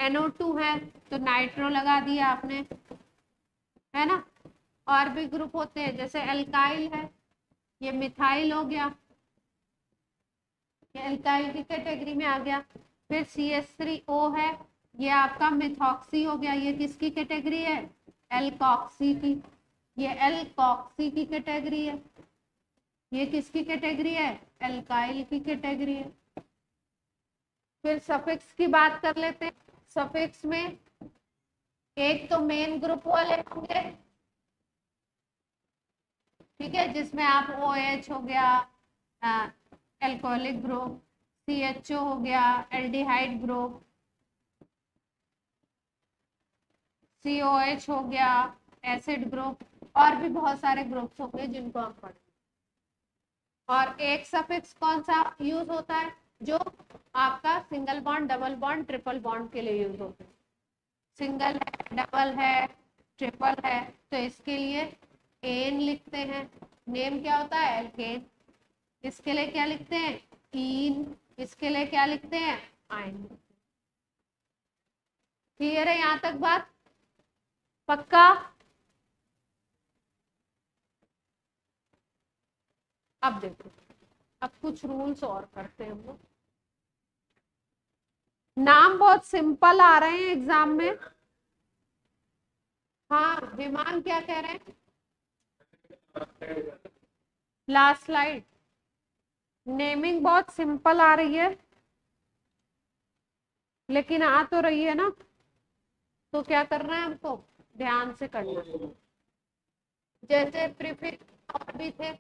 Speaker 1: NO2 है तो नाइट्रो लगा दिया आपने, है ना। और भी ग्रुप होते हैं, जैसे एल्काइल है, ये मिथाइल हो गया, ये एल्काइल की कैटेगरी में आ गया। फिर CH3O है, ये आपका मिथॉक्सी हो गया, ये किसकी कैटेगरी है, एल्कॉक्सी की। ये एल्कॉक्सी की कैटेगरी है, ये किसकी कैटेगरी है, एल्काइल की कैटेगरी है। फिर सफिक्स की बात कर लेते हैं। सफिक्स में एक तो मेन ग्रुप वाले होंगे, ठीक है, जिसमें आप OH हो गया, एल्कोहलिक ग्रुप, CHO हो गया, एल्डिहाइड ग्रुप, COH हो गया, एसिड ग्रुप, और भी बहुत सारे ग्रुप्स होंगे जिनको हम पढ़ेंगे। और एक सफिक्स कौन सा यूज होता है, जो आपका single bond, double bond, triple bond के लिए यूज होता है। सिंगल है, डबल है, ट्रिपल है, तो इसके लिए एन लिखते हैं। नेम क्या होता है, एल्केन। इसके लिए क्या लिखते हैं, ईन। इसके लिए क्या लिखते हैं, आयन। क्लियर है यहां तक बात, पक्का? अब देखो, अब कुछ रूल्स और करते हैं हम लोग। नाम बहुत सिंपल आ रहे हैं एग्जाम में। हाँ, विमान क्या कह रहे हैं, लास्ट स्लाइड। नेमिंग बहुत सिंपल आ रही है, लेकिन आ तो रही है ना, तो क्या करना है हमको, ध्यान से करना है। जैसे प्रीफिक्स और भी थे,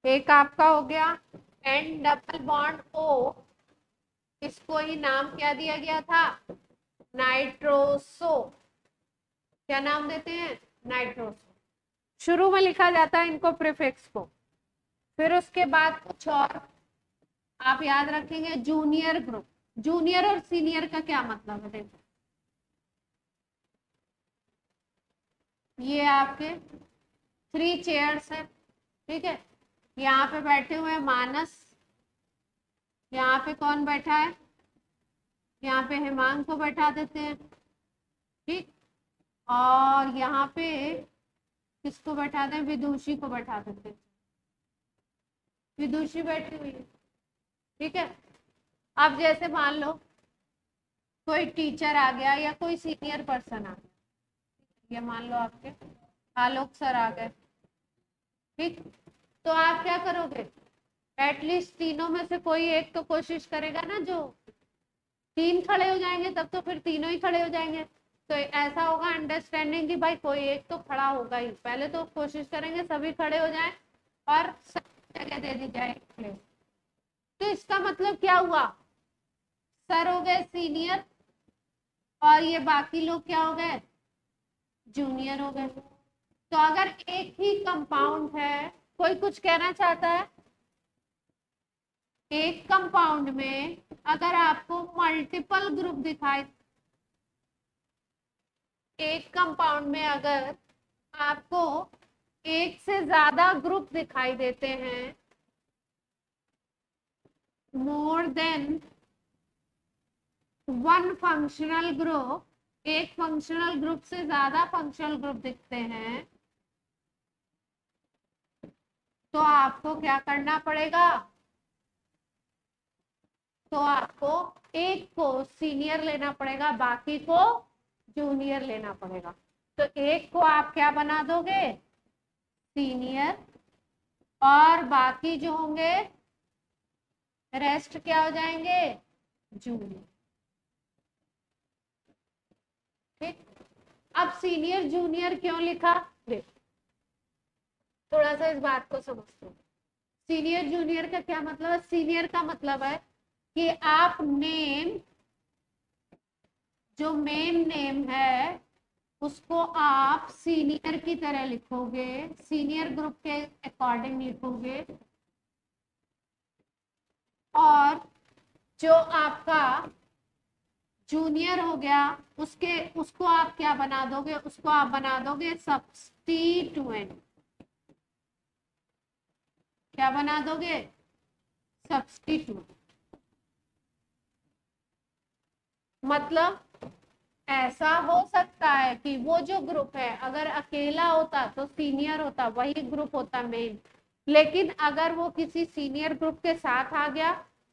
Speaker 1: एक आपका हो गया N डबल बॉन्ड O, इसको ही नाम क्या दिया गया था, नाइट्रोसो। क्या नाम देते हैं, नाइट्रोसो। शुरू में लिखा जाता है इनको प्रीफिक्स को। फिर उसके बाद कुछ और आप याद रखेंगे, जूनियर ग्रुप। जूनियर और सीनियर का क्या मतलब है, देखो ये आपके 3 चेयर्स है, ठीक है। यहाँ पे बैठे हुए हैं मानस, यहाँ पे कौन बैठा है, यहाँ पे हेमांग को बैठा देते हैं, ठीक। और यहाँ पे किसको बैठा दें, विदुषी को बैठा देते हैं। विदुषी बैठी हुई है, ठीक है। अब जैसे मान लो कोई टीचर आ गया या कोई सीनियर पर्सन आ गया, ये मान लो आपके आलोक सर आ गए, ठीक। तो आप क्या करोगे, एटलीस्ट तीनों में से कोई एक तो कोशिश करेगा ना, जो 3 खड़े हो जाएंगे तब तो फिर तीनों ही खड़े हो जाएंगे। तो ऐसा होगा अंडरस्टैंडिंग कि भाई कोई एक तो खड़ा होगा ही, पहले तो कोशिश करेंगे सभी खड़े हो जाएं और जगह दे दी जाए प्लेस। तो इसका मतलब क्या हुआ, सर हो गए सीनियर और ये बाकी लोग क्या हो गए, जूनियर हो गए। तो अगर एक ही कंपाउंड है, कोई कुछ कहना चाहता है, एक कंपाउंड में अगर आपको मल्टीपल ग्रुप दिखाई, एक कंपाउंड में अगर आपको एक से ज्यादा ग्रुप दिखाई देते हैं, मोर देन 1 फंक्शनल ग्रुप, एक फंक्शनल ग्रुप से ज्यादा फंक्शनल ग्रुप दिखते हैं, तो आपको क्या करना पड़ेगा, तो आपको एक को सीनियर लेना पड़ेगा, बाकी को जूनियर लेना पड़ेगा। तो एक को आप क्या बना दोगे, सीनियर, और बाकी जो होंगे रेस्ट क्या हो जाएंगे, जूनियर, ठीक। अब सीनियर जूनियर क्यों लिखा, देखो थोड़ा सा इस बात को समझते हैं। सीनियर जूनियर का क्या मतलब है, सीनियर का मतलब है कि आप नेम, जो मेन नेम है उसको आप सीनियर की तरह लिखोगे, सीनियर ग्रुप के अकॉर्डिंग लिखोगे। और जो आपका जूनियर हो गया उसको आप क्या बना दोगे, उसको आप बना दोगे सब्स्टिट्यूएंट। क्या बना दोगे, सब्स्टिट्यूट। मतलब ऐसा हो सकता है कि वो जो ग्रुप है अगर अकेला होता तो सीनियर होता, वही ग्रुप होता मेन, लेकिन अगर वो किसी सीनियर ग्रुप के साथ आ गया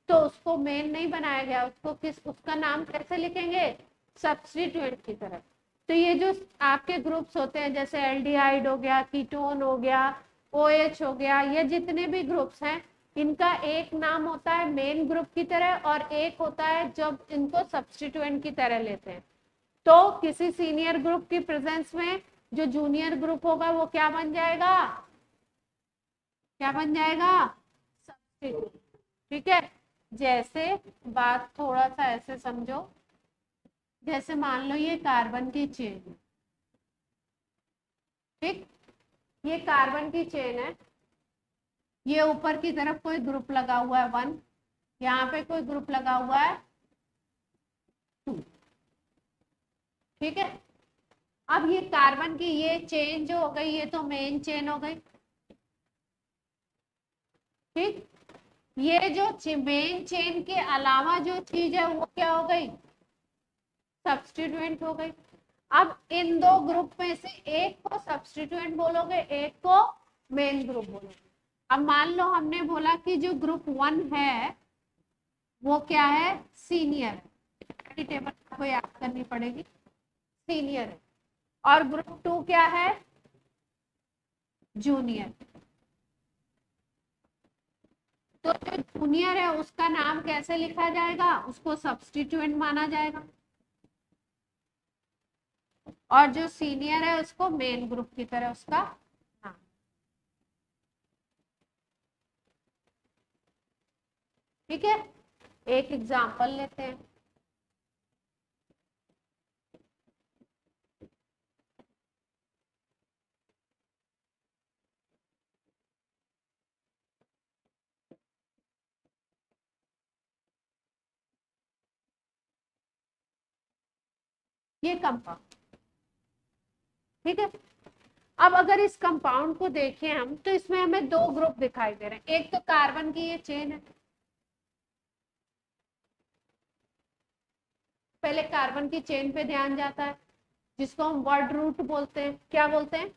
Speaker 1: तो उसको मेन नहीं बनाया गया, उसका नाम कैसे लिखेंगे, सब्स्टिट्यूएंट की तरह। तो ये जो आपके ग्रुप्स होते हैं, जैसे एल्डिहाइड हो गया, कीटोन हो गया, OH हो गया, ये जितने भी ग्रुप्स हैं इनका एक नाम होता है मेन ग्रुप की तरह और एक होता है जब इनको सब्स्टिट्यूएंट की तरह लेते हैं। तो किसी सीनियर ग्रुप की प्रेजेंस में जो जूनियर ग्रुप होगा वो क्या बन जाएगा, क्या बन जाएगा, सब्स्टिट्यूट, ठीक है। जैसे बात थोड़ा सा ऐसे समझो, जैसे मान लो ये कार्बन की चेन है, ठीक। ये कार्बन की चेन है, ये ऊपर की तरफ कोई ग्रुप लगा हुआ है 1, यहाँ पे कोई ग्रुप लगा हुआ है 2, ठीक है। अब ये कार्बन की ये चेन जो हो गई, ये तो मेन चेन हो गई, ठीक। ये जो मेन चेन के अलावा जो चीज है वो क्या हो गई, सब्स्टिट्यूएंट हो गई। अब इन दो ग्रुप में से एक को सब्स्टिट्यूएंट बोलोगे, एक को मेन ग्रुप बोलोगे। अब मान लो हमने बोला कि जो ग्रुप 1 है वो क्या है, सीनियर है, टेबल आपको याद करनी पड़ेगी, सीनियर है। और ग्रुप 2 क्या है, जूनियर। तो जो जूनियर है उसका नाम कैसे लिखा जाएगा, उसको सब्स्टिट्यूएंट माना जाएगा, और जो सीनियर है उसको मेन ग्रुप की तरह उसका नाम, ठीक है। एक एग्जांपल लेते हैं। ये कंपाउंड, ठीक है। अब अगर इस कंपाउंड को देखें हम, तो इसमें हमें दो ग्रुप दिखाई दे रहे हैं। एक तो कार्बन की ये चेन है, पहले कार्बन की चेन पे ध्यान जाता है, जिसको हम वर्ड रूट बोलते हैं। क्या बोलते हैं?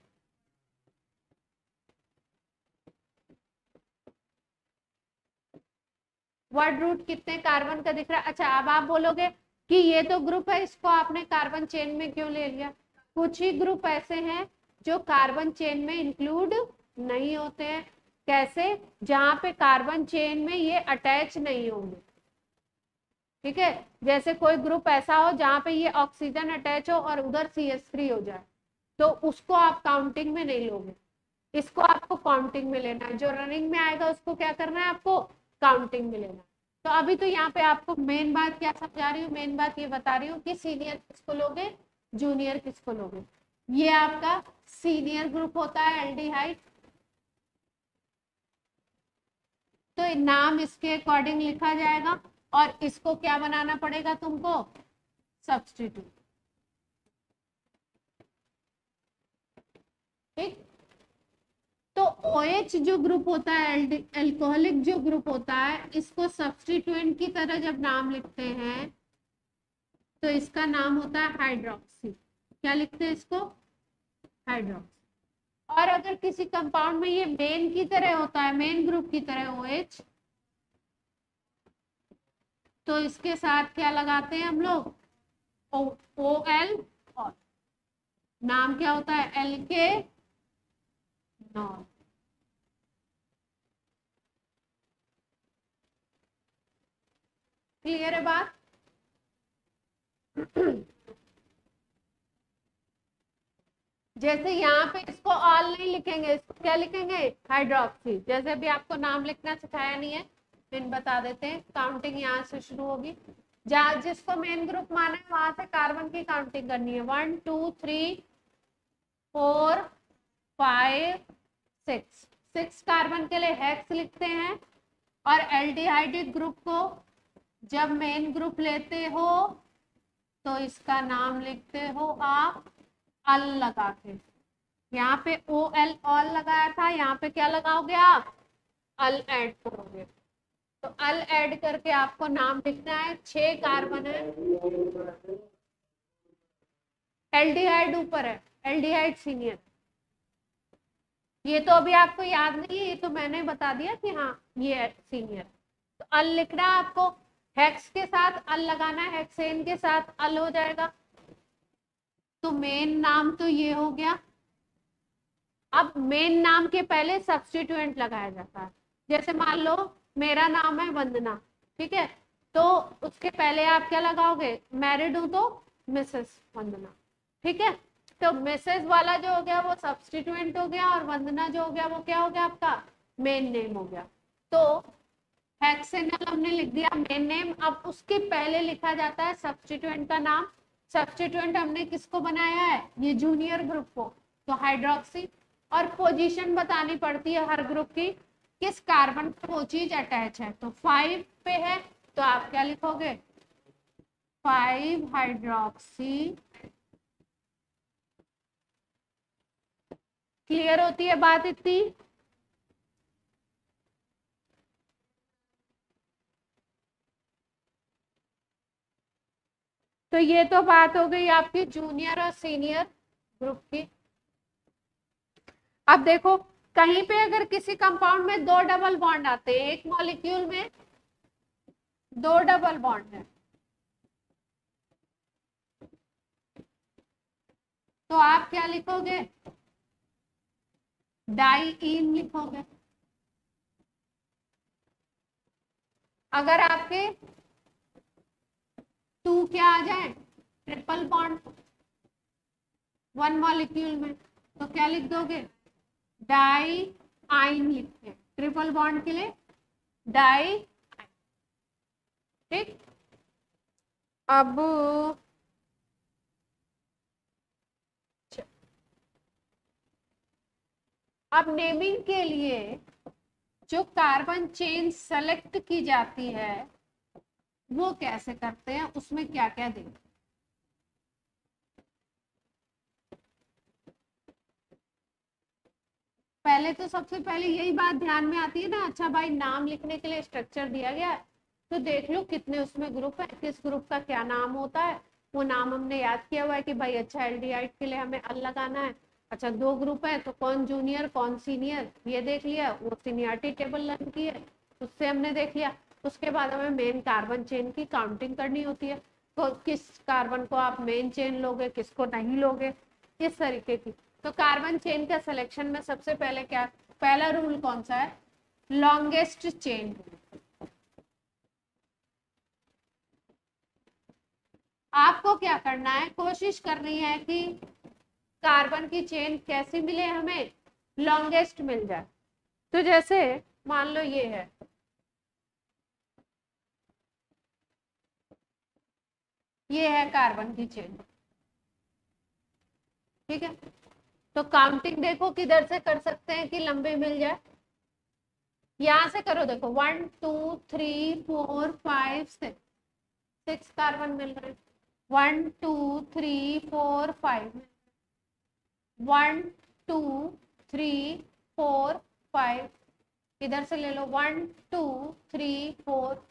Speaker 1: वर्ड रूट कितने कार्बन का दिख रहा है? अच्छा, अब आप बोलोगे कि ये तो ग्रुप है, इसको आपने कार्बन चेन में क्यों ले लिया? कुछ ही ग्रुप ऐसे हैं जो कार्बन चेन में इंक्लूड नहीं होते हैं। कैसे? जहां पे कार्बन चेन में ये अटैच नहीं होंगे, ठीक है। जैसे कोई ग्रुप ऐसा हो जहां पे ये ऑक्सीजन अटैच हो और उधर CH3 हो जाए, तो उसको आप काउंटिंग में नहीं लोगे। इसको आपको काउंटिंग में लेना है। जो रनिंग में आएगा उसको क्या करना है? आपको काउंटिंग में लेना है। तो अभी तो यहाँ पे आपको मेन बात क्या समझा रही हूँ? मेन बात ये बता रही हूँ कि सीनियर किसको लोगे, जूनियर किसको लोगे। ये आपका सीनियर ग्रुप होता है एल्डिहाइड, तो नाम इसके अकॉर्डिंग लिखा जाएगा और इसको क्या बनाना पड़ेगा तुमको? सब्स्टिट्यूट, ठीक। तो OH जो ग्रुप होता है, एल्कोहलिक जो ग्रुप होता है, इसको सब्स्टिट्यूएंट की तरह जब नाम लिखते हैं तो इसका नाम होता है हाइड्रोक्सी। क्या लिखते हैं इसको? हाइड्रोक्सी। और अगर किसी कंपाउंड में ये मेन की तरह होता है, मेन ग्रुप की तरह OH, तो इसके साथ क्या लगाते हैं हम लोग? OL, और नाम क्या होता है? एल्केनॉल। क्लियर है बात? जैसे यहाँ पे इसको ऑल नहीं लिखेंगे, इसको क्या लिखेंगे? हाइड्रोक्सी। जैसे भी आपको नाम लिखना सिखाया नहीं है, फिर बता देते हैं। काउंटिंग यहाँ से शुरू होगी, जहाँ जिसको मेन ग्रुप माना है वहां से कार्बन की काउंटिंग करनी है। 1 2 3 4 5 6। 6 कार्बन के लिए हेक्स लिखते हैं। और एल्डिहाइडिक ग्रुप को जब मेन ग्रुप लेते हो तो इसका नाम लिखते हो आप अल लगा के। यहाँ पे OL ऑल लगाया था, यहाँ पे क्या लगाओगे आप? अल ऐड करोगे। तो अल ऐड करके आपको नाम लिखना है। 6 कार्बन है, एल्डिहाइड ऊपर है, एल्डिहाइड सीनियर। ये तो अभी आपको याद नहीं है, ये तो मैंने बता दिया कि हाँ ये सीनियर। तो अल लिखना है आपको, हेक्स के साथ अल लगाना है, हेक्सेन के साथ अल हो जाएगा। तो मेन नाम तो ये हो गया। अब मेन नाम के पहले सब्स्टिट्यूएंट लगाया जाता है। जैसे मान लो मेरा नाम है वंदना, ठीक है, तो उसके पहले आप क्या लगाओगे? मैरिड हूं तो मिसेस वंदना, ठीक है। तो मिसेस वाला जो हो गया वो सब्स्टिट्यूएंट हो गया, और वंदना जो हो गया वो क्या हो गया? आपका मेन नेम हो गया। तो हेक्सेनल हमने लिख दिया मेन नेम। अब उसके पहले लिखा जाता है सब्स्टिट्यूएंट का नाम। सब्स्टिट्यूएंट हमने किसको बनाया है? ये जूनियर ग्रुप को, तो हाइड्रोक्सी। और पोजीशन बतानी पड़ती है हर ग्रुप की, किस कार्बन पर वो चीज अटैच है। तो 5 पे है, तो आप क्या लिखोगे? 5 हाइड्रोक्सी। क्लियर होती है बात इतनी? तो ये तो बात हो गई आपकी जूनियर और सीनियर ग्रुप की। अब देखो, कहीं पे अगर किसी कंपाउंड में 2 डबल बॉन्ड आते हैं, एक मॉलिक्यूल में 2 डबल बॉन्ड है, तो आप क्या लिखोगे? डाइईन लिखोगे। अगर आपके 2 क्या आ जाए? ट्रिपल बॉन्ड 1 मॉलिक्यूल में, तो क्या लिख दोगे? डाई आइन लिखते हैं ट्रिपल बॉन्ड के लिए, डाई। ठीक। अब नेमिंग के लिए जो कार्बन चेन सेलेक्ट की जाती है वो कैसे करते हैं, उसमें क्या क्या देंगे। पहले तो सबसे पहले यही बात ध्यान में आती है ना, अच्छा भाई नाम लिखने के लिए स्ट्रक्चर दिया गया है तो देख लो कितने उसमें ग्रुप है, किस ग्रुप का क्या नाम होता है, वो नाम हमने याद किया हुआ है कि भाई अच्छा एल्डिहाइड के लिए हमें अल लगाना है। अच्छा 2 ग्रुप है तो कौन जूनियर कौन सीनियर ये देख लिया, वो सीनियरिटी टेबल लर्न की है उससे हमने देख लिया। उसके बाद हमें मेन कार्बन चेन की काउंटिंग करनी होती है, तो किस कार्बन को आप मेन चेन लोगे किसको नहीं लोगे, इस तरीके की। तो कार्बन चेन का सिलेक्शन में सबसे पहले क्या, पहला रूल कौन सा है, लॉन्गेस्ट चेन रूल। आपको क्या करना है, कोशिश करनी है कि कार्बन की चेन कैसी मिले हमें, लॉन्गेस्ट मिल जाए। तो जैसे मान लो ये है कार्बन की चेन, ठीक है। तो काउंटिंग देखो किधर से कर सकते हैं कि लंबे मिल जाए, यहां से करो, देखो 1 2 3 4 5 6 कार्बन मिल रहे हैं, 1 2 3 4 5, 1 2 3 4 5, इधर से ले लो 1 2 3 4,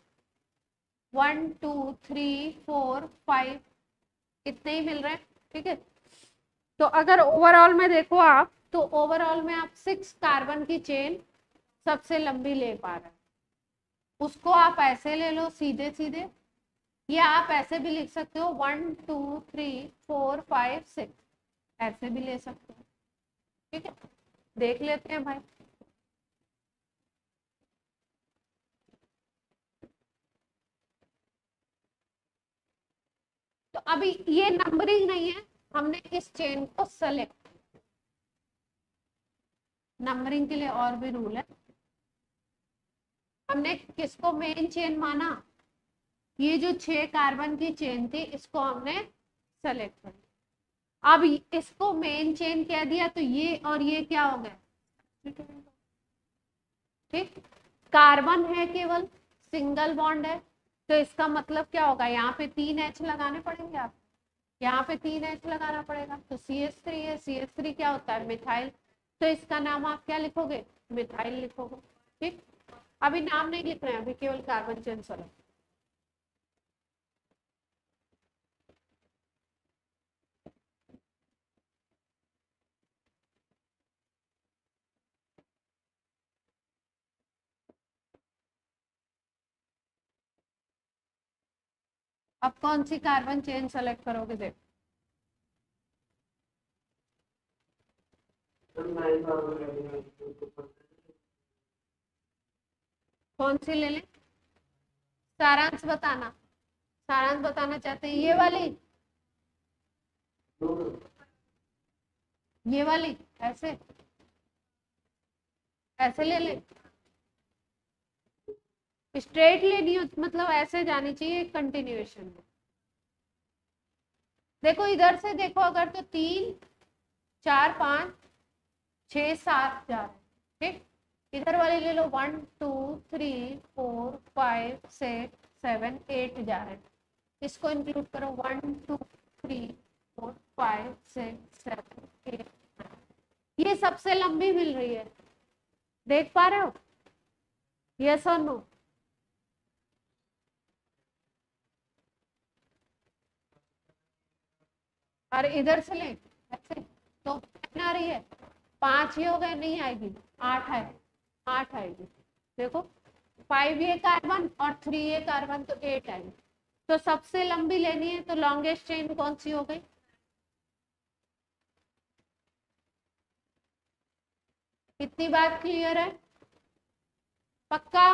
Speaker 1: 1 2 3 4 5, इतने ही मिल रहे हैं, ठीक है। तो अगर ओवरऑल में देखो आप, तो ओवरऑल में आप 6 कार्बन की चेन सबसे लंबी ले पा रहे हैं। उसको आप ऐसे ले लो सीधे सीधे, या आप ऐसे भी लिख सकते हो 1 2 3 4 5 6, ऐसे भी ले सकते हो, ठीक है। देख लेते हैं भाई, तो अभी ये नंबरिंग नहीं है, हमने इस चेन को सेलेक्ट, नंबरिंग के लिए और भी रूल है। हमने किसको मेन चेन माना, ये जो 6 कार्बन की चेन थी इसको हमने सेलेक्ट कर लिया। अब इसको मेन चेन कह दिया तो ये और ये क्या हो गए, ठीक। कार्बन है केवल, सिंगल बॉन्ड है, तो इसका मतलब क्या होगा, यहाँ पे 3 H लगाने पड़ेंगे आप, यहाँ पे 3 H लगाना पड़ेगा, तो CH3 है, CH3 क्या होता है, मिथाइल, तो इसका नाम आप क्या लिखोगे, मिथाइल लिखोगे, ठीक। अभी नाम नहीं लिख रहे हैं, अभी केवल कार्बन चेन सेलेक्ट। अब कौन सी कार्बन चेन सेलेक्ट करोगे, देखो कौन सी ले लें, सारांश बताना, सारांश बताना चाहते हैं, ये वाली ऐसे ऐसे ले लें, स्ट्रेट लेनी हो मतलब ऐसे जानी चाहिए कंटिन्यूएशन में। देखो इधर से देखो, अगर तो 3 4 5 6 7 जा रहे, ठीक। इधर वाले ले लो 1 2 3 4 5 6 7 8 जा रहे हैं, इसको इंक्लूड करो 1 2 3 4 5 6 7 8, ये सबसे लंबी मिल रही है, देख पा रहे हो, यस और नो। और इधर से ले ऐसे, तो कितना आ रही है, 5 ही हो गए, नहीं आएगी, 8 है, 8 आएगी, देखो 5 ये कार्बन और 3 ये कार्बन, तो 8 आएगी। तो सबसे लंबी लेनी है तो लॉन्गेस्ट चेन कौन सी हो गई, कितनी बात क्लियर है, पक्का।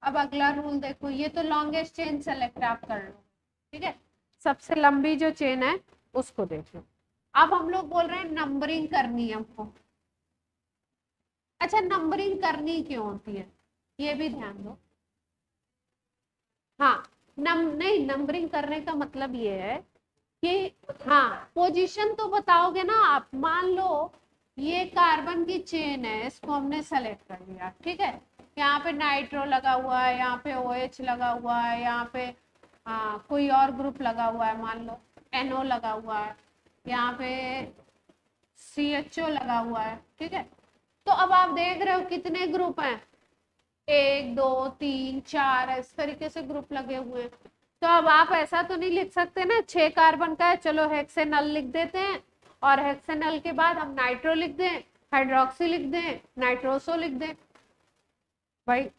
Speaker 1: अब अगला रूल देखो, ये तो लॉन्गेस्ट चेन सेलेक्ट आप कर लो, ठीक है। सबसे लंबी जो चेन है उसको देख लो। अब हम लोग बोल रहे हैं नंबरिंग करनी है हमको। अच्छा, नंबरिंग करनी क्यों होती है ये भी ध्यान दो। हाँ, नहीं, नंबरिंग करने का मतलब ये है कि हाँ, पोजीशन तो बताओगे ना आप। मान लो ये कार्बन की चेन है, इसको हमने सेलेक्ट कर लिया, ठीक है। यहाँ पे नाइट्रो लगा हुआ है, यहाँ पे OH लगा हुआ है, यहाँ पे कोई और ग्रुप लगा हुआ है, मान लो NO लगा हुआ है, यहाँ पे CHO लगा हुआ है, ठीक है। तो अब आप देख रहे हो कितने ग्रुप हैं, 1 2 3 4 इस तरीके से ग्रुप लगे हुए हैं। तो अब आप ऐसा तो नहीं लिख सकते ना 6 कार्बन का है, चलो हेक्सेनल लिख देते हैं, और हेक्सेनल के बाद हम नाइट्रो लिख दें, हाइड्रोक्सी लिख दें, नाइट्रोसो लिख दें। भाई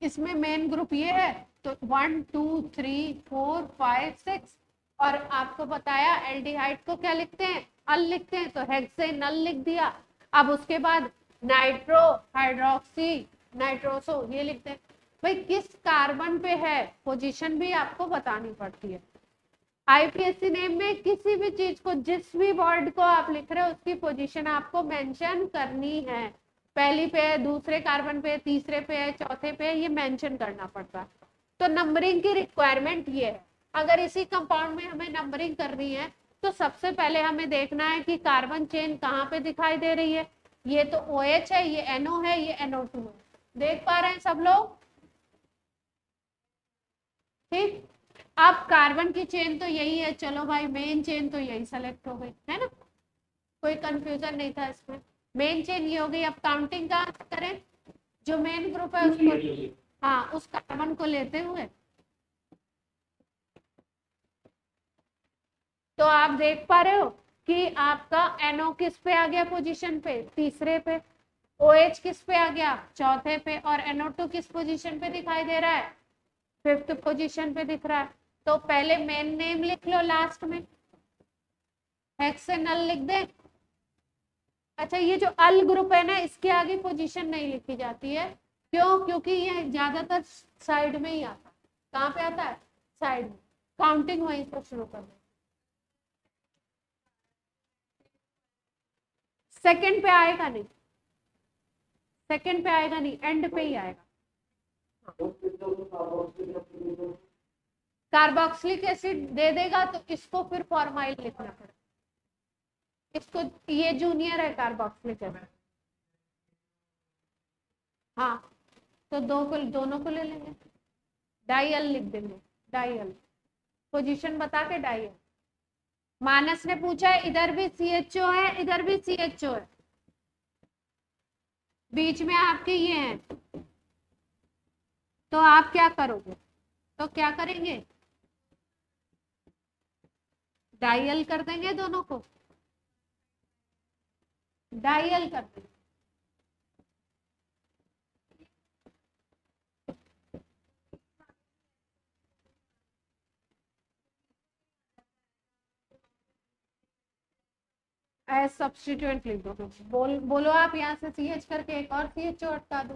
Speaker 1: इसमें मेन ग्रुप ये है, तो 1 2 3 4 5 6, और आपको बताया एल्डिहाइड को क्या लिखते हैं, अल लिखते हैं, तो हेक्सेनल लिख दिया। अब उसके बाद नाइट्रो, हाइड्रोक्सी, नाइट्रोसो ये लिखते हैं। भाई किस कार्बन पे है पोजीशन भी आपको बतानी पड़ती है। IPSC नेम में किसी भी चीज को, जिस भी वर्ड को आप लिख रहे हो उसकी पोजीशन आपको मेंशन करनी है। पहली पे है, दूसरे कार्बन पे, तीसरे पे है, चौथे पे है, ये मेंशन करना पड़ता है। तो नंबरिंग की रिक्वायरमेंट ये है। अगर इसी कंपाउंड में हमें नंबरिंग करनी है तो सबसे पहले हमें देखना है कि कार्बन चेन कहाँ पे दिखाई दे रही है। ये तो OH है, ये NO है, ये NO2 है। देख पा रहे हैं सब लोग? ठीक। अब कार्बन की चेन तो यही है, चलो भाई मेन चेन तो यही सेलेक्ट हो गई है ना, कोई कंफ्यूजन नहीं था इसमें। मेन चेन ये हो गई। अब काउंटिंग का करें, जो मेन ग्रुप है उसको, हाँ, उस कार्बन को लेते हुए तो आप देख पा रहे हो कि आपका NO किस पे आ गया पोजीशन पे, तीसरे पे। OH किस पे आ गया, चौथे पे। और NO2 किस पोजीशन पे दिखाई दे रहा है, 5th पोजीशन पे दिख रहा है। तो पहले मेन नेम लिख लो, लास्ट में हेक्सेनल लिख दे। अच्छा, ये जो अल ग्रुप है ना, इसके आगे पोजीशन नहीं लिखी जाती है, क्यों? क्योंकि ये ज्यादातर साइड में ही आता है। कहाँ पे आता है, साइड में। काउंटिंग वहीं से शुरू कर दो। सेकंड पे आएगा नहीं, सेकंड पे आएगा नहीं, एंड पे ही आएगा। कार्बोक्सिलिक एसिड दे देगा तो इसको फिर फॉर्माइल लिखना पड़ेगा। इसको, ये जूनियर है कार्बोक्सिलिक एसिड। हाँ, तो दोनों को ले लेंगे, डाइल लिख देंगे, डाइल। पोजीशन बता के डाइल। मानस ने पूछा है इधर भी CHO है, इधर भी CHO है, बीच में आपके ये हैं, तो आप क्या करोगे? तो क्या करेंगे, डाइल कर देंगे, दोनों को डाइल कर देंगे। एज सब्स्टिट्यूएंट लिख दो। बोलो आप यहाँ से CH करके एक और CHO अटका दो,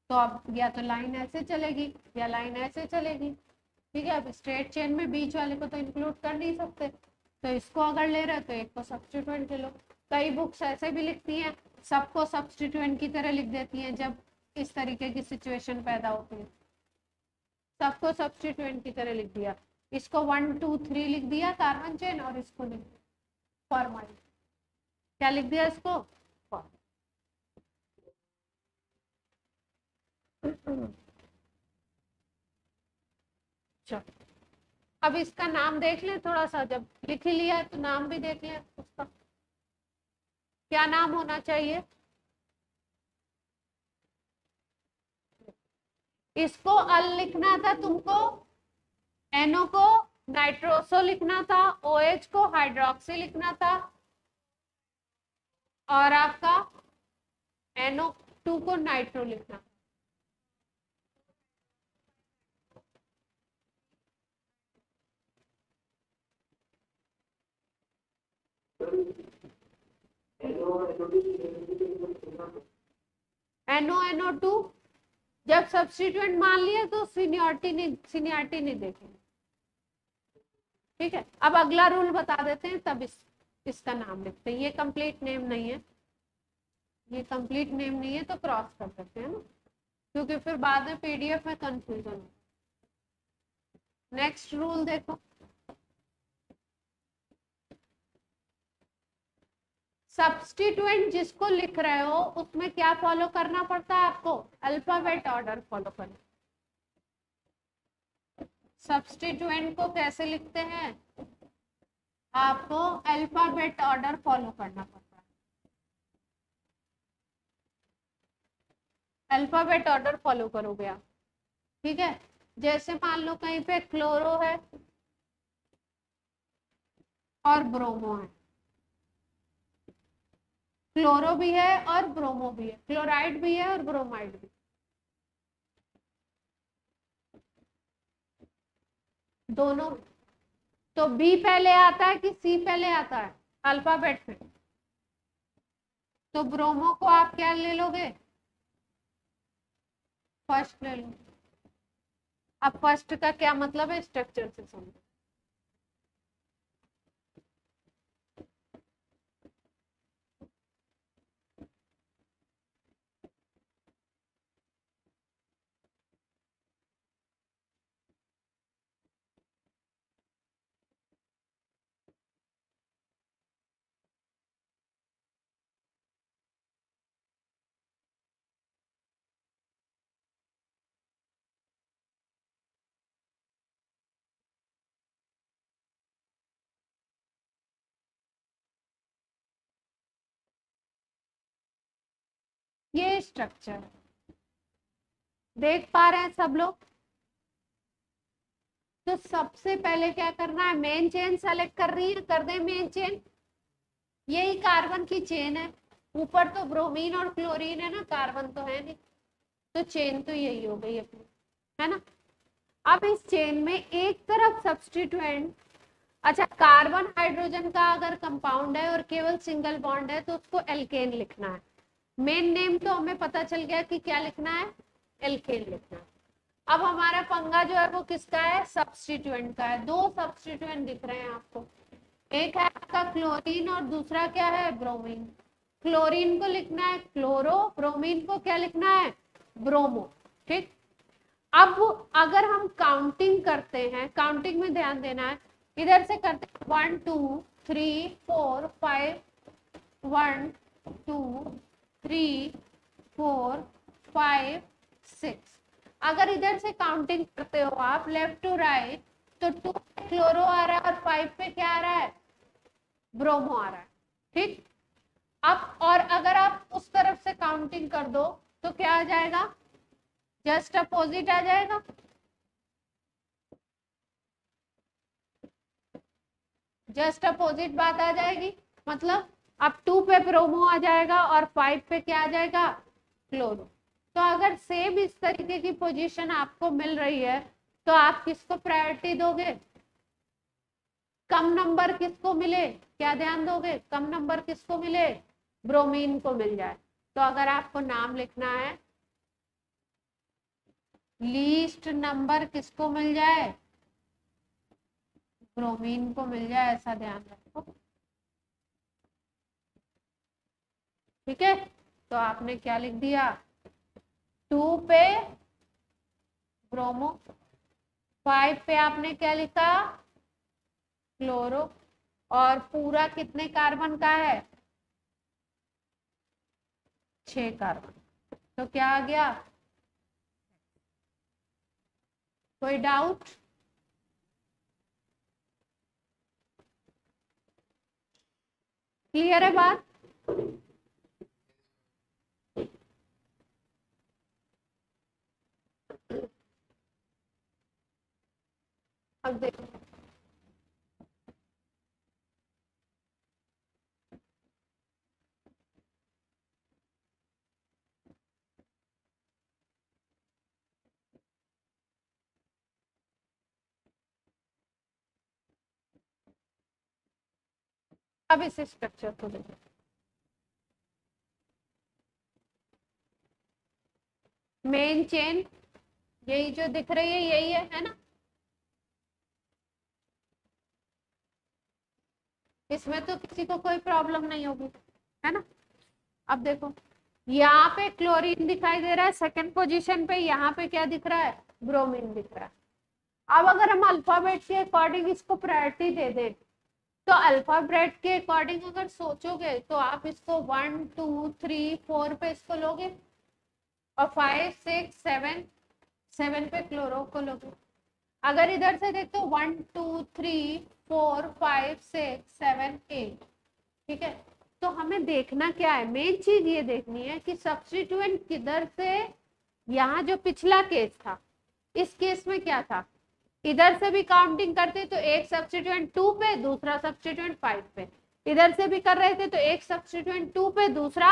Speaker 1: तो अब या तो लाइन ऐसे चलेगी या लाइन ऐसे चलेगी। ठीक है, अब स्ट्रेट चेन में बीच वाले को तो इंक्लूड कर नहीं सकते, तो इसको अगर ले रहे तो एक को सब्स्टिट्यूएंट ले लो। कई बुक्स ऐसे भी लिखती हैं, सबको सब्स्टिट्यूएंट की तरह लिख देती हैं जब इस तरीके की सिचुएशन पैदा होती है। सबको सब्स्टिट्यूएंट की तरह लिख दिया, इसको 1 2 3 लिख दिया कार्बन चेन, और इसको लिख दिया फॉर्माइल। क्या लिख दिया इसको, चलो अब इसका नाम देख ले थोड़ा सा, जब लिख ही लिया तो नाम भी देख लिया उसका, क्या नाम होना चाहिए। इसको अल लिखना था तुमको, NO को नाइट्रोसो लिखना था, OH को हाइड्रोक्सी लिखना था, और आपका NO2 को नाइट्रो लिखना। NO2 जब सब्स्टिट्यूएंट मान लिए तो सीनियरिटी नहीं देखेंगे। ठीक है, अब अगला रूल बता देते हैं, तब इस इसका नाम लिखते हैं। ये कंप्लीट नेम नहीं है, ये कंप्लीट नेम नहीं है तो क्रॉस कर सकते हैं ना, क्योंकि फिर बाद में पीडीएफ में कंफ्यूजन हो। नेक्स्ट रूल देखो, सब्स्टिट्यूएंट जिसको लिख रहे हो उसमें क्या फॉलो करना पड़ता है आपको? अल्फाबेट ऑर्डर फॉलो करना। सब्स्टिट्यूएंट को कैसे लिखते हैं? आपको अल्फाबेट ऑर्डर फॉलो करना पड़ता है। अल्फाबेट ऑर्डर फॉलो करोगे आप, ठीक है। जैसे मान लो कहीं पे क्लोरो है और ब्रोमो है, क्लोरो भी है और ब्रोमो भी है, क्लोराइड भी है और ब्रोमाइड भी, दोनों। तो बी पहले आता है कि सी पहले आता है अल्फाबेट में? तो ब्रोमो को आप क्या ले लोगे? फर्स्ट ले लो। अब फर्स्ट का क्या मतलब है स्ट्रक्चर से समझो। ये स्ट्रक्चर देख पा रहे हैं सब लोग? तो सबसे पहले क्या करना है, मेन चेन सेलेक्ट कर रही है, कर दे मेन चेन। यही कार्बन की चेन है, ऊपर तो ब्रोमीन और क्लोरीन है ना, कार्बन तो है नहीं, तो चेन तो यही हो गई अपनी, है ना। अब इस चेन में एक तरफ सब्स्टिट्यूएंट, अच्छा कार्बन हाइड्रोजन का अगर कंपाउंड है और केवल सिंगल बॉन्ड है तो उसको एल्केन लिखना है। मेन नेम तो हमें पता चल गया कि क्या लिखना है, एल्केन लिखना है। अब हमारा पंगा जो है वो किसका है, सब्स्टिट्यूएंट का है। दो सब्स्टिट्यूएंट दिख रहे हैं आपको, एक है आपका क्लोरीन और दूसरा क्या है, ब्रोमीन। क्लोरीन को लिखना है क्लोरो, ब्रोमीन को क्या लिखना है, ब्रोमो, ठीक। अब अगर हम काउंटिंग करते हैं, काउंटिंग में ध्यान देना है, इधर से करते हैं 1 2 3 4 5, 1 2 3 4 5 6। अगर इधर से काउंटिंग करते हो आप लेफ्ट टू राइट, तो 2 पे क्लोरो आ रहा है और 5 पे क्या आ रहा है, ब्रोमो आ रहा है, ठीक। अब और अगर आप उस तरफ से काउंटिंग कर दो तो क्या आ जाएगा, जस्ट अपोजिट आ जाएगा। जस्ट अपोजिट बात आ जाएगी, मतलब अब 2 पे ब्रोमो आ जाएगा और 5 पे क्या आ जाएगा, क्लोरो। तो अगर सेम इस तरीके की पोजीशन आपको मिल रही है तो आप किसको प्रायोरिटी दोगे, कम नंबर किसको मिले, क्या ध्यान दोगे, कम नंबर किसको मिले, ब्रोमीन को मिल जाए। तो अगर आपको नाम लिखना है, लीस्ट नंबर किसको मिल जाए, ब्रोमीन को मिल जाए, ऐसा ध्यान रखो, ठीक है। तो आपने क्या लिख दिया, 2 पे ब्रोमो, 5 पे आपने क्या लिखा, क्लोरो, और पूरा कितने कार्बन का है, 6 कार्बन। तो क्या आ गया, कोई डाउट? क्लियर है बात? अब देखो, अब इस स्ट्रक्चर को देखो, मेन चेन यही जो दिख रही है यही है ना। इसमें तो किसी को कोई प्रॉब्लम नहीं होगी, है ना। अब देखो यहाँ पे क्लोरीन दिखाई दे रहा है सेकंड पोजीशन पे, यहाँ पे क्या दिख रहा है, ब्रोमीन दिख रहा है। अब अगर हम अल्फाबेट के अकॉर्डिंग इसको प्रायोरिटी दे दें, तो अल्फाबेट के अकॉर्डिंग अगर सोचोगे तो आप इसको 1 2 3 4 पे इसको लोगे, और 5 6 7 7 पे क्लोरो को लोगे। अगर इधर से देखते हो 1 2 3 4 5 6 7 8, ठीक है। तो हमें देखना क्या है, मेन चीज ये देखनी है कि सब्स्टिट्यूएंट किधर से, यहाँ जो पिछला केस था, इस केस में क्या था, इधर से भी काउंटिंग करते तो एक सब्स्टिट्यूएंट 2 पे, दूसरा सब्स्टिट्यूएंट 5 पे, इधर से भी कर रहे थे तो एक सब्स्टिट्यूएंट 2 पे, दूसरा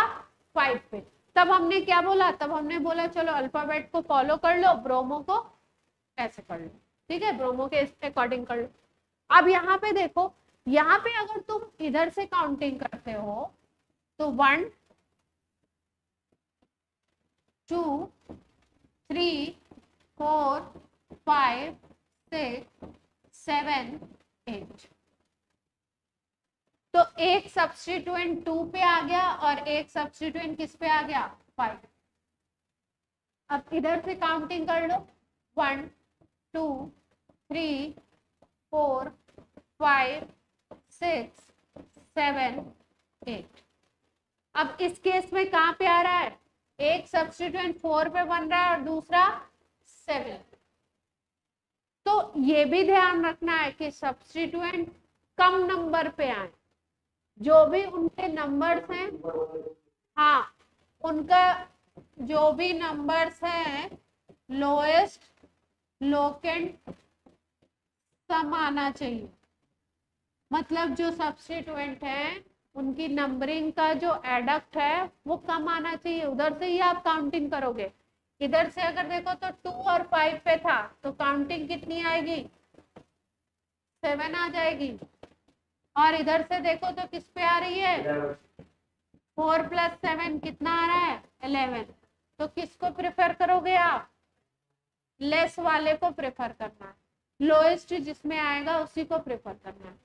Speaker 1: 5 पे। तब हमने क्या बोला, तब हमने बोला चलो अल्फाबेट को फॉलो कर लो, ब्रोमो को ऐसे कर लो, ठीक है, ब्रोमो के अकॉर्डिंग कर लो। अब यहाँ पे देखो, यहाँ पे अगर तुम इधर से काउंटिंग करते हो तो 1 2 3 4 5 6 7 8, तो एक सब्स्टिट्यूएंट 2 पे आ गया और एक सब्स्टिट्यूएंट किस पे आ गया, 5। अब इधर से काउंटिंग कर लो, 1 2 3 4 5 6 7 8। अब इस केस में कहां पे आ रहा है, एक सब्स्टिट्यूएंट 4 पे बन रहा है और दूसरा 7। तो ये भी ध्यान रखना है कि सब्स्टिट्यूएंट कम नंबर पे आए, जो भी उनके नंबर्स हैं, हाँ, उनका जो भी नंबर्स हैं लोएस्ट लोकेंट सम आना चाहिए। मतलब जो सब्स्टिट्यूएंट है उनकी नंबरिंग का जो एडक्ट है वो कम आना चाहिए, उधर से ही आप काउंटिंग करोगे। इधर से अगर देखो तो 2 और 5 पे था तो काउंटिंग कितनी आएगी, 7 आ जाएगी। और इधर से देखो तो किस पे आ रही है, 4 + 7 कितना आ रहा है, 11। तो किसको प्रेफर करोगे आप, लेस वाले को प्रेफर करना है, लोएस्ट जिसमें आएगा उसी को प्रेफर करना है।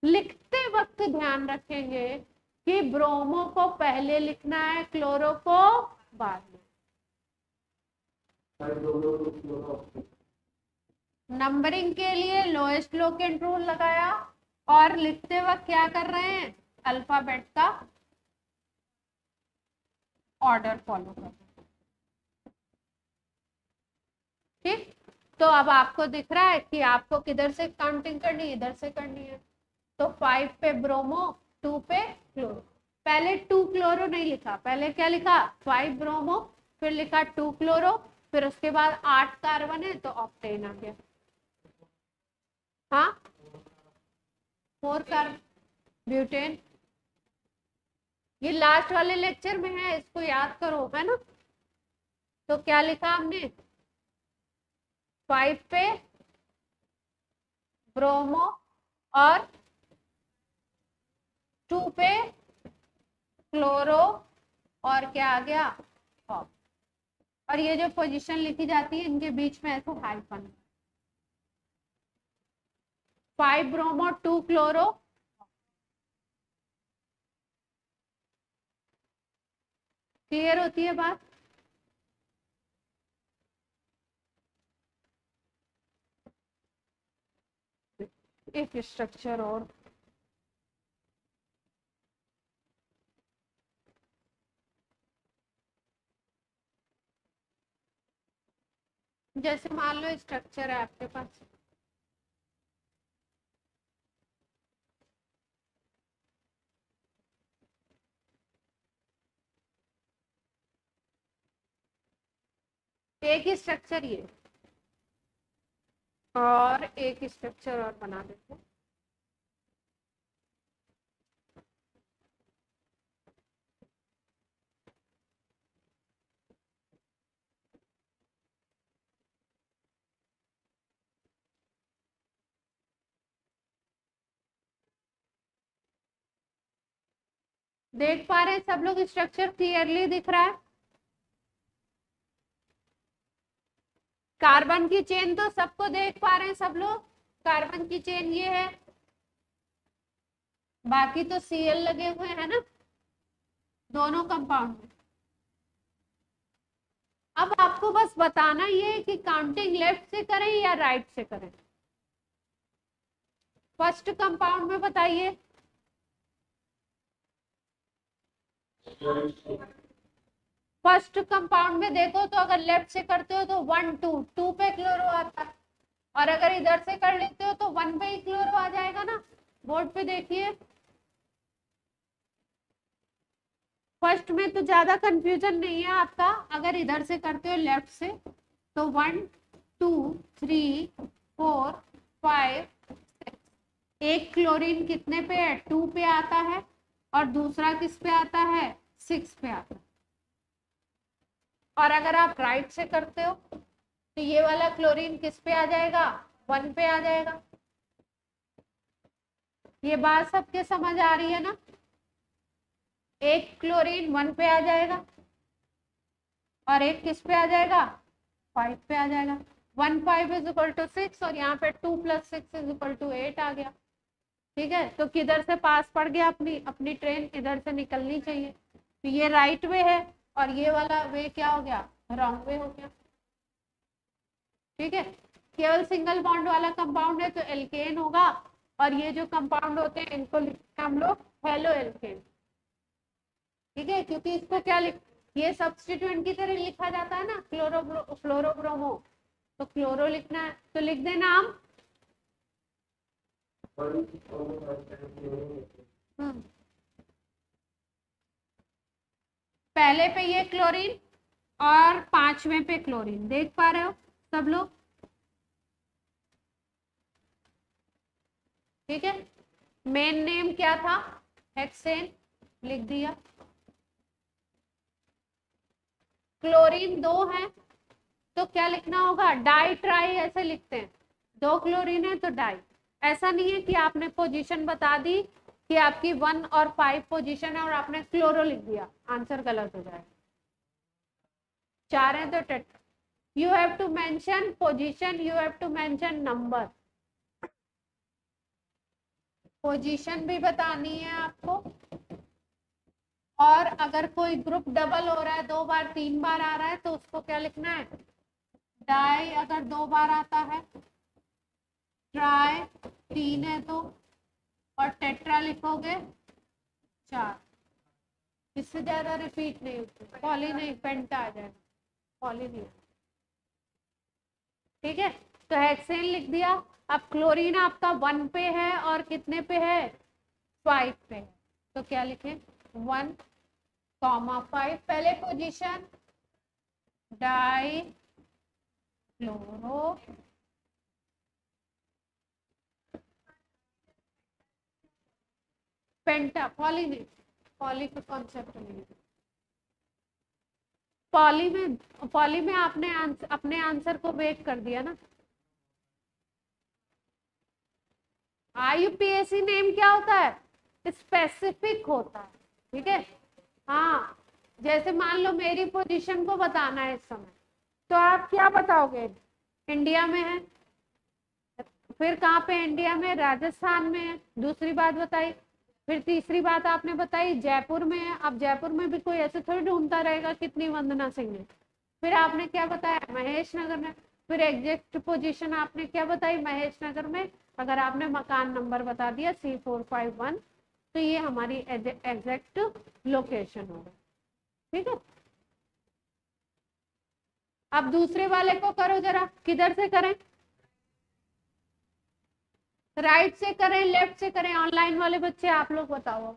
Speaker 1: लिखते वक्त ध्यान रखेंगे कि ब्रोमो को पहले लिखना है, क्लोरो को बाद में। नंबरिंग के लिए लोएस्ट लोकेंट रूल लगाया, और लिखते वक्त क्या कर रहे हैं, अल्फाबेट का ऑर्डर फॉलो कर रहे हैं, ठीक। तो अब आपको दिख रहा है कि आपको किधर से काउंटिंग करनी है, इधर से करनी है। तो 5 पे ब्रोमो, 2 पे क्लोरो। पहले 2 क्लोरो नहीं लिखा, पहले क्या लिखा, 5 ब्रोमो, फिर लिखा 2 क्लोरो, फिर उसके बाद 8 कार्बन है तो ऑक्टेन आ गया। हाँ, 4 कार्बन ब्यूटेन, ये लास्ट वाले लेक्चर में है, इसको याद करो, है ना। तो क्या लिखा हमने, 5 पे ब्रोमो और 2 पे क्लोरो, और क्या आ गया, और ये जो पोजीशन लिखी जाती है इनके बीच में ऐसे हाइफन, 5 ब्रोमो 2 क्लोरो। क्लियर होती है बात। एक स्ट्रक्चर और, जैसे मान लो स्ट्रक्चर है आपके पास, एक ही स्ट्रक्चर ये, और एक स्ट्रक्चर और बना देते हैं। देख पा रहे हैं सब लोग, स्ट्रक्चर क्लियरली दिख रहा है। कार्बन की चेन तो सबको देख पा रहे हैं सब लोग, कार्बन की चेन ये है, बाकी तो Cl लगे हुए हैं ना दोनों कंपाउंड में। अब आपको बस बताना ये कि काउंटिंग लेफ्ट से करें या राइट से करें। फर्स्ट कंपाउंड में बताइए। फर्स्ट कंपाउंड में देखो तो अगर लेफ्ट से करते हो तो 1 2 2 पे क्लोरो आता है, और अगर इधर से कर लेते हो तो 1 पे ही क्लोरो आ जाएगा ना। बोर्ड पे देखिए, फर्स्ट में तो ज्यादा कंफ्यूजन नहीं है आपका। अगर इधर से करते हो लेफ्ट से तो 1 2 3 4 5 6, एक क्लोरीन कितने पे है 2 पे आता है, और दूसरा किस पे आता है 6 पे आता है। और अगर आप राइट से करते हो तो ये वाला क्लोरीन किस पे आ जाएगा 1 पे आ जाएगा। ये बात सबके समझ आ रही है ना। एक क्लोरीन 1 पे आ जाएगा और एक किस पे आ जाएगा 5 पे आ जाएगा। 1 5 इज इक्वल टू 6 और यहाँ पे 2 + 6 इज इक्वल टू 8 आ गया। ठीक है, तो किधर से पास पड़ गया, अपनी अपनी ट्रेन इधर से निकलनी चाहिए। तो ये राइट वे है और ये वाला वे क्या हो गया रॉन्ग वे हो गया। ठीक है, केवल सिंगल बॉन्ड वाला कंपाउंड है तो एल्केन होगा, और ये जो कंपाउंड होते हैं इनको लिखते हैं हम लोग हेलो एल्केन। ठीक है, क्योंकि इसको क्या ये सब्स्टिट्यूएंट की तरह लिखा जाता है ना फ्लोरोब्रोमो, तो क्लोरो लिखना है तो लिख देना हम। पहले पे ये क्लोरीन और 5वें पे क्लोरीन, देख पा रहे हो सब लोग। ठीक है, मेन नेम क्या था हेक्सेन, लिख दिया। क्लोरीन 2 है तो क्या लिखना होगा डाई ट्राई ऐसे लिखते हैं, 2 क्लोरीन है तो डाई। ऐसा नहीं है कि आपने पोजीशन बता दी कि आपकी 1 और 5 पोजीशन है और आपने क्लोरो लिख दिया, आंसर गलत हो जाएगा। 4 है तो tetra. You have to mention position, you have to mention number. Position भी बतानी है आपको, और अगर कोई ग्रुप डबल हो रहा है 2 बार 3 बार आ रहा है तो उसको क्या लिखना है डाई, अगर 2 बार आता है, ट्राई 3 है तो, और टेट्रा लिखोगे 4। इससे ज्यादा रिपीट नहीं होती, पॉली नहीं पेंटा आ जाएगा, पॉली नहीं। ठीक है, तो हेक्सेन लिख दिया। अब क्लोरीन आपका 1 पे है और कितने पे है 5 पे है, तो क्या लिखें 1, 5 पहले पोजीशन डाई क्लोरो पेंटा, पॉली नहीं, पॉली का कॉन्सेप्ट नहीं। पॉली में आपने अपने आंसर को वेट कर दिया ना। IUPAC नेम क्या होता है स्पेसिफिक होता है। ठीक है, हाँ, जैसे मान लो मेरी पोजीशन को बताना है इस समय, तो आप क्या बताओगे इंडिया में है, फिर कहाँ पे इंडिया में राजस्थान में है, दूसरी बात बताई, फिर तीसरी बात आपने बताई जयपुर में है। अब जयपुर में भी कोई ऐसे थोड़ी ढूंढता रहेगा कितनी वंदना सिंह है। फिर आपने क्या बताया महेश नगर में, फिर एग्जैक्ट पोजीशन आपने क्या बताई महेश नगर में। अगर आपने मकान नंबर बता दिया C451 तो ये हमारी एग्जैक्ट लोकेशन होगा। ठीक है, अब दूसरे वाले को करो जरा, किधर से करें राइट से करें लेफ्ट से करें, ऑनलाइन वाले बच्चे आप लोग बताओ।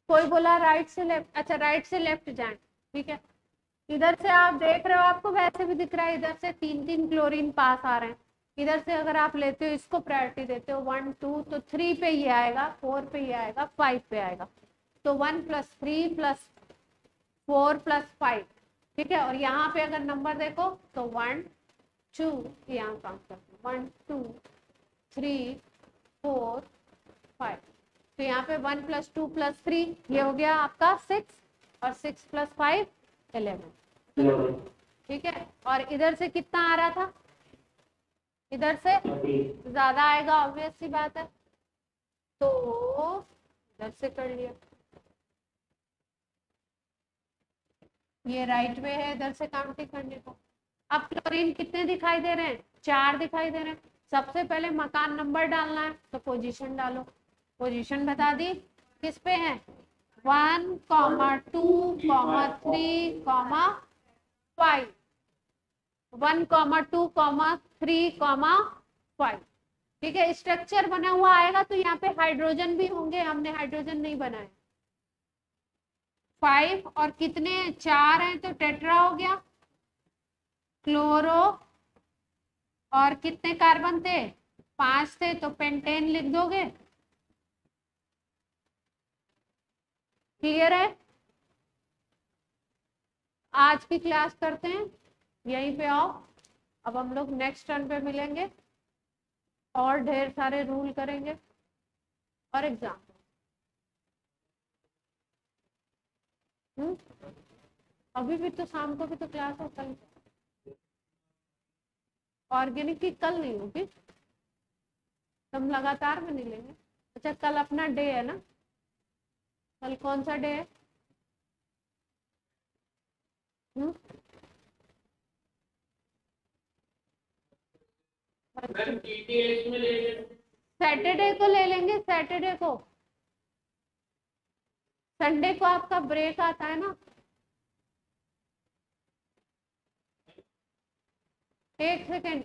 Speaker 1: कोई बोला राइट से लेफ्ट, अच्छा राइट से लेफ्ट जाएं। ठीक है, इधर से आप देख रहे हो आपको वैसे भी दिख रहा है, इधर से 3 क्लोरीन पास आ रहे हैं। इधर से अगर आप लेते हो इसको प्रायोरिटी देते हो 1 2 तो 3 पे ये आएगा, 4 पे ये आएगा, 5 पे आएगा, तो 1 + 3 + 4 + 5। ठीक है, और यहाँ पे अगर नंबर देखो तो 1 2, यहाँ काम करते 1 2 3 4 5, तो यहाँ पे 1 + 2 + 3 ये हो गया आपका 6, और 6 + 5 11। ठीक है, और इधर से कितना आ रहा था इधर से ज्यादा आएगा, ऑब्वियस सी बात है, तो इधर से कर लिया। ये राइट में है, इधर से काउंटिंग करने को। अब क्लोरीन कितने दिखाई दे रहे हैं? 4 दिखाई दे रहे हैं। सबसे पहले मकान नंबर डालना है, तो पोजीशन डालो। पोजीशन बता दी, किस पे है? 1, 2, 3, 5। 1, 2, 3, 5। ठीक है, स्ट्रक्चर बना हुआ आएगा तो यहाँ पे हाइड्रोजन भी होंगे, हमने हाइड्रोजन नहीं बनाए। 5 और कितने 4 हैं तो टेट्रा हो गया। क्लोरो और कितने कार्बन थे? 5 थे तो पेंटेन लिख दोगे। क्लियर है? आज की क्लास करते हैं यहीं पे, आओ। अब हम लोग नेक्स्ट टर्न पे मिलेंगे और ढेर सारे रूल करेंगे और एग्जाम। अभी भी तो शाम को भी तो क्लास है, कल ऑर्गेनिक की कल नहीं होगी, हम लगातार में नहीं लेंगे। अच्छा, कल अपना डे है ना? कल कौन सा डे है? सैटरडे को ले लेंगे, सैटरडे को। संडे को आपका ब्रेक आता है ना? एक सेकेंड,